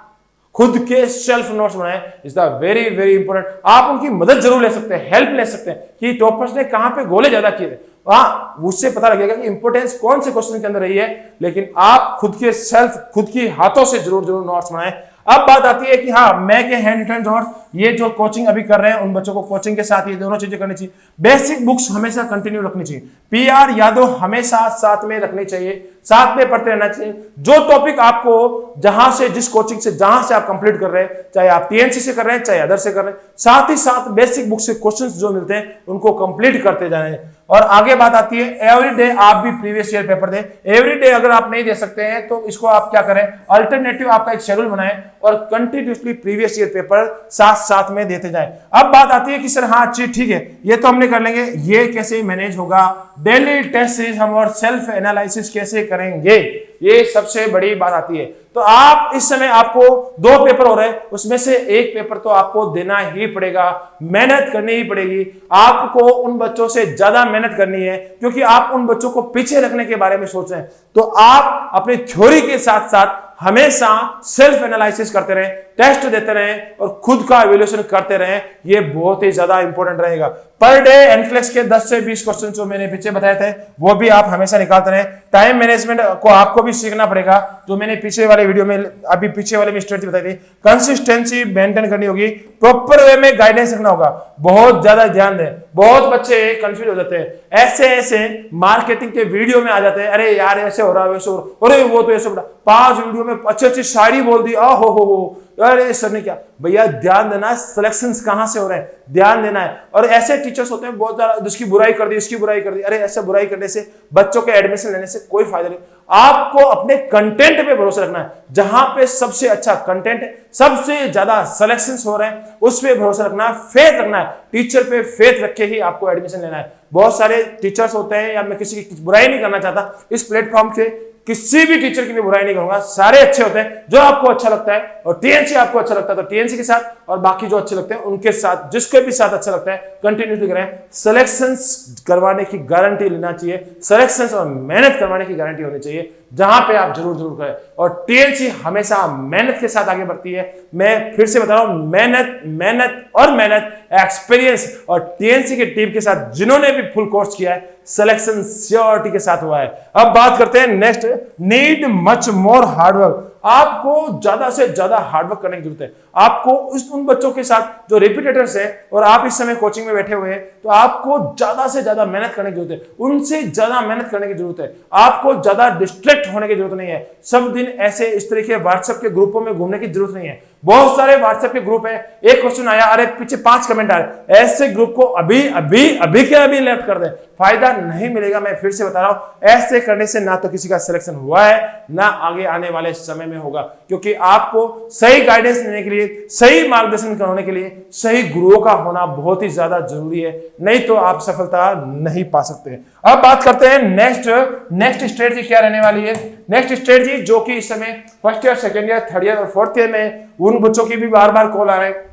खुद के सेल्फ नोट्स बनाए, is the very very important. आप उनकी मदद जरूर ले सकते हैं, हेल्प ले सकते हैं कि टॉपर्स ने कहां पे गोले ज्यादा किए थे, हाँ उससे पता लगेगा कि इंपॉर्टेंस कौन से क्वेश्चन के अंदर रही है। लेकिन आप खुद के सेल्फ, खुद की हाथों से जरूर जरूर नोट्स बनाएं। अब बात आती है कि हाँ मैं के हैंड रिटन नोट्स, ये जो कोचिंग अभी कर रहे हैं उन बच्चों को कोचिंग के साथ ये दोनों चीजें करनी चाहिए। बेसिक बुक्स हमेशा कंटिन्यू रखनी चाहिए, पीआर यादव हमेशा साथ में रखनी चाहिए, साथ में पढ़ते रहना चाहिए। जो टॉपिक आपको जहां से, जिस कोचिंग से जहां से आप कंप्लीट कर रहे हैं, चाहे आप टीएनसी से कर रहे हैं चाहे अदर से कर रहे हैं, साथ ही साथ बेसिक बुक से क्वेश्चंस जो मिलते हैं उनको कंप्लीट करते जाएं। और आगे बात आती है एवरी डे आप भी प्रीवियस ईयर पेपर दें। एवरी डे अगर आप नहीं दे सकते हैं तो इसको आप क्या करें, अल्टरनेटिव आपका एक शेड्यूल बनाएं और कंटिन्यूसली प्रीवियस ईयर पेपर साथ साथ में देते जाएं। अब बात आती है कि सर हाँ ठीक है, ये तो हमने कर लेंगे, ये कैसे मैनेज होगा, डेली टेस्ट सीरीज हम और सेल्फ एनालिसिस कैसे करेंगे, ये सबसे बड़ी बात आती है। तो आप इस समय आपको 2 पेपर हो रहे हैं, उसमें से एक पेपर तो आपको देना ही पड़ेगा, मेहनत करनी ही पड़ेगी। आपको उन बच्चों से ज्यादा मेहनत करनी है क्योंकि आप उन बच्चों को पीछे रखने के बारे में सोच रहे हैं। तो आप अपनी थ्योरी के साथ साथ हमेशा सेल्फ एनालिसिस करते रहें, टेस्ट देते रहें और खुद का इवैल्यूएशन करते रहें, ये बहुत ही ज्यादा इंपॉर्टेंट रहेगा। पर डे एनक्लेक्स के 10 से 20 क्वेश्चन जो मैंने पीछे बताए थे वो भी आप हमेशा निकालते रहें। टाइम मैनेजमेंट को आपको भी सीखना पड़ेगा, जो मैंने पीछे वाले वीडियो में, अभी पीछे वाले में स्ट्रेटजी बताई थी। कंसिस्टेंसी मेंटेन करनी होगी, प्रॉपर वे में गाइडेंस रखना होगा, बहुत ज्यादा ध्यान दें। बहुत बच्चे कंफ्यूज हो जाते हैं, ऐसे ऐसे मार्केटिंग के वीडियो में आ जाते हैं, अरे यार ऐसे हो रहा है वैसे हो रहा, अरे वो तो ऐसे हो रहा, 5 वीडियो में अच्छी अच्छी शायरी बोल दी, हो अरे सर ने क्या। भैया ध्यान देना है, सिलेक्शंस कहां से हो रहे हैं, ध्यान देना है। और ऐसे टीचर्स होते हैं बहुत ज्यादा, जिसकी बुराई कर दी, इसकी बुराई कर दी, अरे ऐसे बुराई करने से, बच्चों के एडमिशन लेने से कोई फायदा नहीं। आपको अपने कंटेंट पे भरोसा रखना है, जहां पे सबसे अच्छा कंटेंट है, सबसे ज्यादा सिलेक्शंस हो रहे हैं, उस पे भरोसा रखना है, फेथ रखना है, टीचर पे फेथ रख के ही आपको एडमिशन लेना है। बहुत सारे टीचर्स होते हैं, या मैं किसी की बुराई नहीं करना चाहता, इस प्लेटफॉर्म के किसी भी टीचर की मैं बुराई नहीं करूंगा, सारे अच्छे होते हैं। जो आपको अच्छा लगता है और टीएनसी आपको अच्छा लगता है तो टीएनसी के साथ, और बाकी जो अच्छे लगते हैं उनके साथ, जिसके भी साथ अच्छा लगता है कंटिन्यूसली करें। सिलेक्शंस करवाने की गारंटी लेना चाहिए, सिलेक्शंस और मेहनत करवाने की गारंटी होनी चाहिए, जहां पे आप जरूर जरूर करें। और टीएनसी हमेशा मेहनत के साथ आगे बढ़ती है। मैं फिर से बता रहा हूं, मेहनत मेहनत और मेहनत, एक्सपीरियंस। और टीएनसी की टीम के साथ जिन्होंने भी फुल कोर्स किया है, सिलेक्शन श्योरिटी के साथ हुआ है। अब बात करते हैं next, need much more hard work. आपको ज्यादा से ज्यादा हार्डवर्क करने की जरूरत है। आपको उन बच्चों के साथ जो रिपीटेटर्स है और आप इस समय कोचिंग में बैठे हुए हैं, तो आपको ज्यादा से ज्यादा मेहनत करने की जरूरत है, उनसे ज्यादा मेहनत करने की जरूरत है। आपको ज्यादा डिस्ट्रैक्ट होने की जरूरत नहीं है। सब दिन ऐसे इस तरीके व्हाट्सएप के ग्रुपों में घूमने की जरूरत नहीं है। बहुत सारे व्हाट्सएप के ग्रुप है, एक क्वेश्चन आया, अरे पीछे 5 कमेंट आ रहे, ऐसे ग्रुप को अभी अभी अभी के अभी लेफ्ट कर दे, फायदा नहीं मिलेगा। मैं फिर से बता रहा हूं, ऐसे करने से ना तो किसी का सिलेक्शन हुआ है, ना आगे आने वाले समय में होगा। क्योंकि आपको सही गाइडेंस देने के लिए, सही मार्गदर्शन करवाने के लिए सही गुरुओं का होना बहुत ही ज्यादा जरूरी है, नहीं तो आप सफलता नहीं पा सकते। अब बात करते हैं नेक्स्ट स्ट्रेटजी क्या रहने वाली है। नेक्स्ट स्ट्रेटजी जो कि इस समय first year, second year, third year और फोर्थ ईयर में उन बच्चों की भी बार बार कॉल आ रहे हैं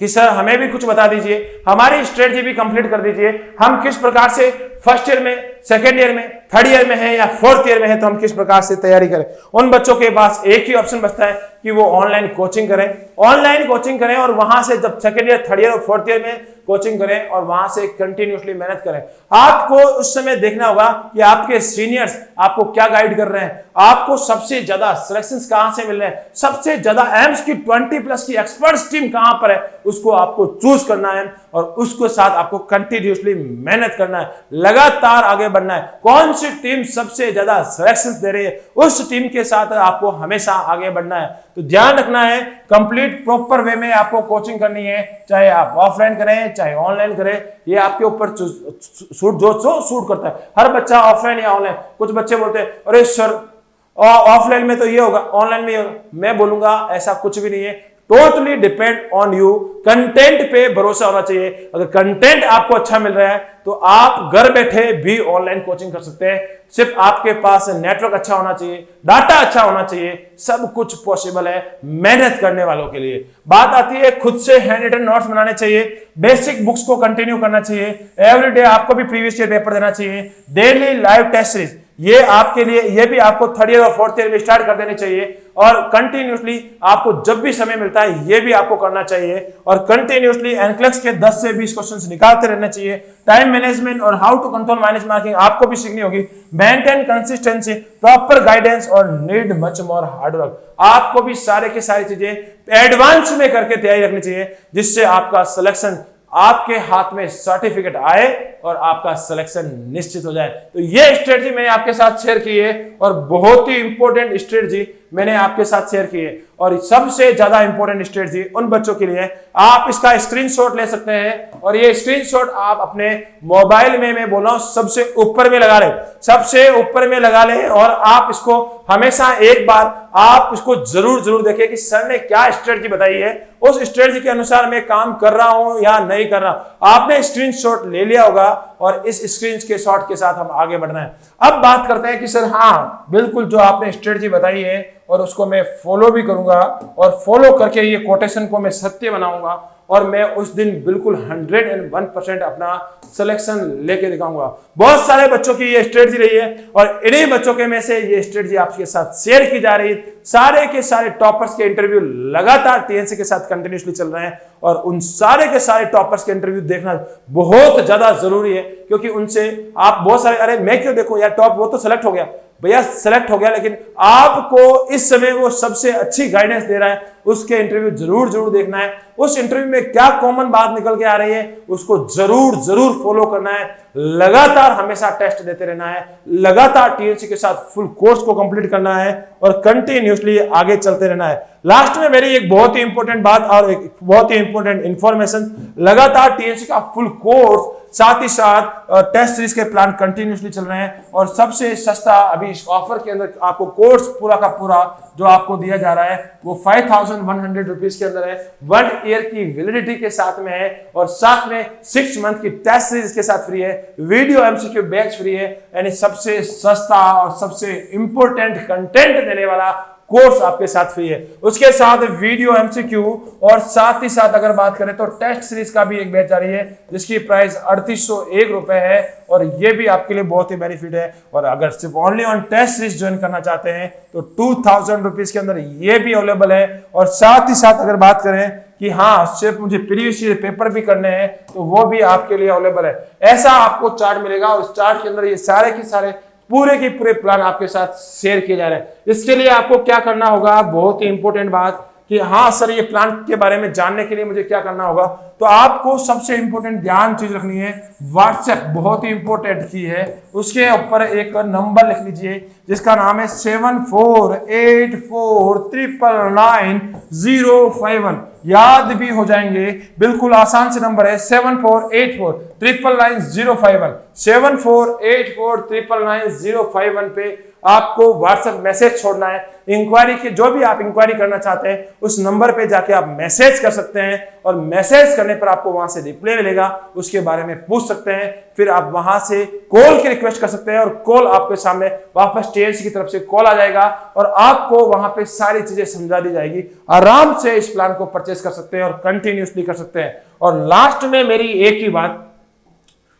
कि सर हमें भी कुछ बता दीजिए, हमारी स्ट्रेटजी भी कंप्लीट कर दीजिए, हम किस प्रकार से फर्स्ट ईयर में, सेकेंड ईयर में, थर्ड ईयर में है या फोर्थ ईयर में है, तो हम किस प्रकार से तैयारी करें। उन बच्चों के पास एक ही ऑप्शन बचता है कि वो ऑनलाइन कोचिंग करें और वहां से जब सेकेंड ईयर, थर्ड ईयर और फोर्थ ईयर में कोचिंग करें और वहां से कंटिन्यूसली मेहनत करें। आपको उस समय देखना होगा कि आपके सीनियर्स आपको क्या गाइड कर रहे हैं, आपको सबसे ज्यादा सिलेक्शंस कहां से मिल रहे हैं, सबसे ज्यादा एम्स की 20+ की एक्सपर्ट्स टीम कहां पर है, उसको आपको चूज करना है और उसके साथ आपको कंटिन्यूसली मेहनत करना है, लगातार आगे बढ़ना है। कौन सी टीम सबसे ज्यादा सिलेक्शंस दे रही है, उस टीम के साथ आपको हमेशा आगे बढ़ना है। तो ध्यान रखना है, कंप्लीट प्रॉपर वे में आपको कोचिंग करनी है, चाहे आप ऑफलाइन करें चाहे ऑनलाइन करें, ये आपके ऊपर सूट करता है। हर बच्चा ऑफलाइन या ऑनलाइन, कुछ बच्चे बोलते हैं अरे सर ऑफलाइन में तो ये होगा, ऑनलाइन में ये होगा। मैं बोलूंगा ऐसा कुछ भी नहीं है, totally depend on you. Content पे भरोसा होना चाहिए। अगर कंटेंट आपको अच्छा मिल रहा है तो आप घर बैठे भी ऑनलाइन कोचिंग कर सकते हैं। सिर्फ आपके पास नेटवर्क अच्छा होना चाहिए, डाटा अच्छा होना चाहिए, सब कुछ पॉसिबल है मेहनत करने वालों के लिए। बात आती है खुद से हैंड रिटन नोट्स बनाने चाहिए, बेसिक बुक्स को कंटिन्यू करना चाहिए, एवरीडे आपको भी प्रीवियस ईयर पेपर देना चाहिए, डेली लाइव टेस्ट सीरीज ये आपके लिए, ये भी आपको थर्ड ईयर और फोर्थ ईयर में स्टार्ट कर देने चाहिए। और कंटिन्यूसली आपको जब भी समय मिलता है ये भी आपको करना चाहिए। और कंटिन्यूसली एनक्लेक्स के 10 से 20 क्वेश्चंस निकालते रहना चाहिए। टाइम मैनेजमेंट और how to control minus marking आपको भी सीखनी होगी। मेंटेन कंसिस्टेंसी, प्रॉपर गाइडेंस और नीड मच मोर हार्डवर्क। आपको भी सारे के सारी चीजें एडवांस में करके तैयारी रखनी चाहिए, जिससे आपका सिलेक्शन, आपके हाथ में सर्टिफिकेट आए और आपका सिलेक्शन निश्चित हो जाए। तो ये स्ट्रेटजी मैंने आपके साथ शेयर की है और बहुत ही इंपॉर्टेंट स्ट्रेटजी मैंने आपके साथ शेयर की है। और सबसे ज्यादा इंपॉर्टेंट स्ट्रेटजी उन बच्चों के लिए, आप इसका स्क्रीनशॉट ले सकते हैं और ये स्क्रीनशॉट आप अपने मोबाइल में, मैं बोल रहा हूं सबसे ऊपर में लगा लें, सबसे ऊपर में लगा लें। और आप इसको हमेशा एक बार आप इसको जरूर देखें कि सर ने क्या स्ट्रेटजी बताई है, उस स्ट्रेटजी के अनुसार मैं काम कर रहा हूं या नहीं कर रहा। आपने स्क्रीनशॉट ले लिया होगा और इस स्क्रीनशॉट के साथ हम आगे बढ़ना है। अब बात करते हैं कि सर हाँ बिल्कुल जो आपने स्ट्रेटजी बताई है और उसको मैं फॉलो भी करूंगा और फॉलो करके ये कोटेशन को मैं सत्य बनाऊंगा और मैं उस दिन बिल्कुल 101% अपना सिलेक्शन लेके दिखाऊंगा। बहुत सारे बच्चों की ये स्ट्रेटजी रही है और इन्हीं बच्चों के में से ये स्ट्रेटजी आपके साथ शेयर की जा रही है। सारे के सारे टॉपर्स के इंटरव्यू लगातार टीएनसी के साथ कंटिन्यूसली चल रहे हैं और उन सारे के सारे टॉपर्स के इंटरव्यू देखना बहुत ज्यादा जरूरी है, क्योंकि उनसे आप बहुत सारे, अरे मैं क्यों देखूं यार, टॉप वो तो सेलेक्ट हो गया, भैया सेलेक्ट हो गया, लेकिन आपको इस समय वो सबसे अच्छी गाइडेंस दे रहा है, उसके इंटरव्यू जरूर देखना है। उस इंटरव्यू में क्या कॉमन बात निकल के आ रही है उसको जरूर फॉलो करना है। लगातार हमेशा टेस्ट देते रहना है, लगातार टीएनसी के साथ फुल कोर्स को कंप्लीट करना है और कंटिन्यूसली आगे चलते रहना है। लास्ट में मेरी एक बहुत ही इंपॉर्टेंट बात और एक बहुत ही इंपॉर्टेंट इंफॉर्मेशन, लगातार टीएनसी का फुल कोर्स, साथ ही साथ टेस्ट सीरीज के प्लान कंटिन्यूसली चल रहे हैं और सबसे सस्ता अभी इस ऑफर के अंदर आपको कोर्स पूरा का पूरा जो आपको दिया जा रहा है वो 5100 रुपीज के अंदर है। 1 ईयर की वैलिडिटी के साथ में है और साथ में 6 मंथ की टेस्ट सीरीज के साथ फ्री है, वीडियो एमसीक्यू बैच फ्री है, यानी सबसे सस्ता और सबसे इंपॉर्टेंट कंटेंट देने वाला कोर्स आपके साथ फ्री है। उसके साथ वीडियो एमसीक्यू और साथ ही साथ अगर बात करें तो टेस्ट सीरीज का भी एक बैच जारी है जिसकी प्राइस 3801 रुपए है और ये भी आपके लिए बहुत ही बेनिफिट है। और अगर सिर्फ only on test series join करना चाहते हैं तो 2000 रुपीज के अंदर ये भी अवेलेबल है। और साथ ही साथ अगर बात करें कि हाँ सिर्फ मुझे प्रीवियस ईयर पेपर भी करने हैं तो वो भी आपके लिए अवेलेबल है। ऐसा आपको चार्ट मिलेगा, उस चार्ट के अंदर ये सारे के सारे पूरे के पूरे प्लान आपके साथ शेयर किए जा रहे हैं। इसके लिए आपको क्या करना होगा, बहुत ही इंपॉर्टेंट बात कि हाँ सर ये प्लान के बारे में जानने के लिए मुझे क्या करना होगा, तो आपको सबसे इंपॉर्टेंट ध्यान चीज रखनी है, व्हाट्सएप बहुत ही इंपॉर्टेंट की है। उसके ऊपर एक नंबर लिख लीजिए जिसका नाम है 7484999051। याद भी हो जाएंगे, बिल्कुल आसान से नंबर है 7484999051। 7484999051 पे आपको व्हाट्सएप मैसेज छोड़ना है। इंक्वायरी की जो भी आप इंक्वायरी करना चाहते हैं उस नंबर पे जाके आप मैसेज कर सकते हैं और मैसेज करने पर आपको वहां से रिप्लाई मिलेगा, उसके बारे में पूछ सकते हैं। फिर आप वहां से कॉल की रिक्वेस्ट कर सकते हैं और कॉल आपके सामने वापस टीएनसी की तरफ से कॉल आ जाएगा और आपको वहां पे सारी चीजें समझा दी जाएगी। आराम से इस प्लान को परचेस कर सकते हैं और कंटिन्यूसली कर सकते हैं। और लास्ट में मेरी एक ही बात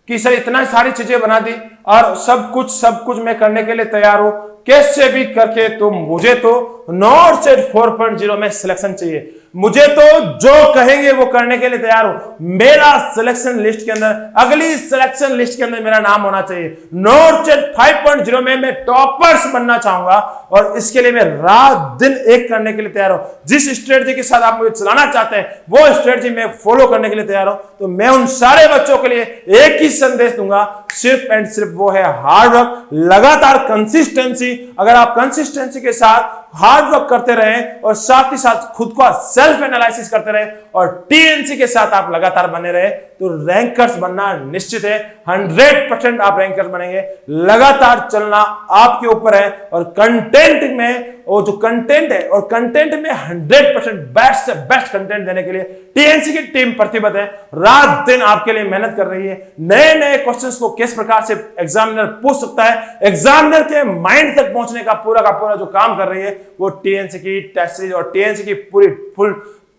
कि सर इतना सारी चीजें बना दी और सब कुछ मैं करने के लिए तैयार हूं, कैसे भी करके तो मुझे तो नॉर्थ सेट 4.0 में सिलेक्शन चाहिए, मुझे तो जो कहेंगे वो करने के लिए तैयार हूं। मेरा सिलेक्शन लिस्ट के अंदर, अगली सिलेक्शन लिस्ट के अंदर मेरा नाम होना चाहिए। नॉर्थ सेट 5.0 में मैं टॉपर्स बनना चाहूंगा और इसके लिए मैं रात दिन एक करने के लिए तैयार हूं। जिस स्ट्रेटजी के साथ आप मुझे चलाना चाहते हैं वो स्ट्रेटजी मैं फॉलो करने के लिए तैयार हूं। तो मैं उन सारे बच्चों के लिए एक ही संदेश दूंगा, सिर्फ एंड सिर्फ वो है हार्ड वर्क, लगातार कंसिस्टेंसी। अगर आप कंसिस्टेंसी के साथ हार्ड वर्क करते रहें और साथ ही साथ खुद को सेल्फ एनालिसिस करते रहे और टीएनसी के साथ आप लगातार बने रहे तो रैंकर्स बनना निश्चित है। 100% आप रैंकर्स बनेंगे। लगातार चलना आपके ऊपर है और कंटेंट में वो जो कंटेंट है और कंटेंट में 100% बेस्ट से बेस्ट कंटेंट देने के लिए टीएनसी की टीम प्रतिबद्ध है, रात दिन आपके लिए मेहनत कर रही है। नए नए क्वेश्चंस को किस प्रकार से एग्जामिनर पूछ सकता है, एग्जामिनर के माइंड तक पहुंचने का पूरा जो काम कर रही है वो टीएनसी की टेस्ट सीरीज और टीएनसी की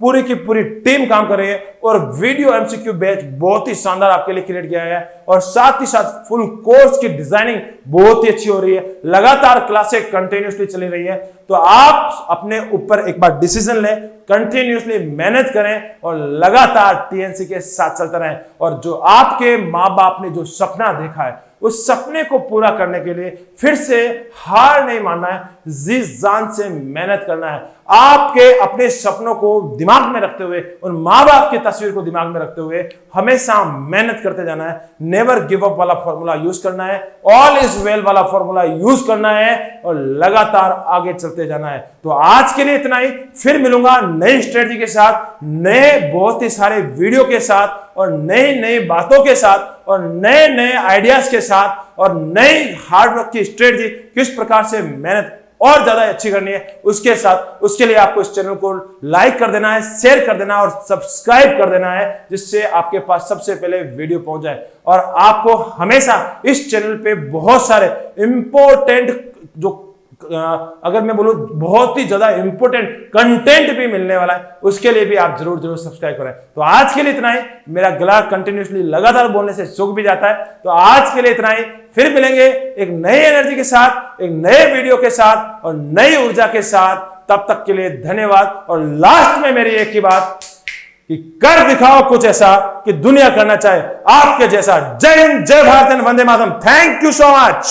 पूरी की पूरी टीम काम कर रही है। और वीडियो एमसीक्यू बैच बहुत ही शानदार आपके लिए क्रिएट किया है और साथ ही साथ फुल कोर्स की डिजाइनिंग बहुत ही अच्छी हो रही है। लगातार क्लासेस कंटिन्यूसली चली रही है। तो आप अपने ऊपर एक बार डिसीजन लें, कंटिन्यूसली मेहनत करें और लगातार टीएनसी के साथ चलते रहें। और जो आपके माँ बाप ने जो सपना देखा है उस सपने को पूरा करने के लिए फिर से हार नहीं मानना है, जी जान से मेहनत करना है। आपके अपने सपनों को दिमाग में रखते हुए और माँ बाप की तस्वीर को दिमाग में रखते हुए हमेशा मेहनत करते जाना है। नेवर गिव अप वाला फॉर्मूला यूज करना है, ऑल इज वेल वाला फॉर्मूला यूज करना है और लगातार आगे चलते जाना है। तो आज के लिए इतना ही, फिर मिलूंगा नई स्ट्रेटजी के साथ, नए बहुत ही सारे वीडियो के साथ और नई बातों के साथ और नए आइडियाज के साथ और नई हार्डवर्क की स्ट्रेटजी किस प्रकार से मेहनत और ज्यादा अच्छी करनी है उसके साथ। उसके लिए आपको इस चैनल को लाइक कर देना है, शेयर कर देना है और सब्सक्राइब कर देना है जिससे आपके पास सबसे पहले वीडियो पहुंच जाए। और आपको हमेशा इस चैनल पे बहुत सारे इंपॉर्टेंट जो अगर मैं बोलूं बहुत ही ज्यादा इंपॉर्टेंट कंटेंट भी मिलने वाला है, उसके लिए भी आप जरूर सब्सक्राइब करें। तो आज के लिए इतना ही। मेरा गला कंटिन्यूसली लगातार बोलने से सूख भी जाता है। तो आज के लिए इतना ही, फिर मिलेंगे एक नई एनर्जी के साथ, एक नए वीडियो के साथ और नई ऊर्जा के साथ। तब तक के लिए धन्यवाद। और लास्ट में मेरी एक ही बात कि कर दिखाओ कुछ ऐसा कि दुनिया करना चाहे आपके जैसा। जय हिंद, जय Bharat and Vande Mataram. Thank you so much.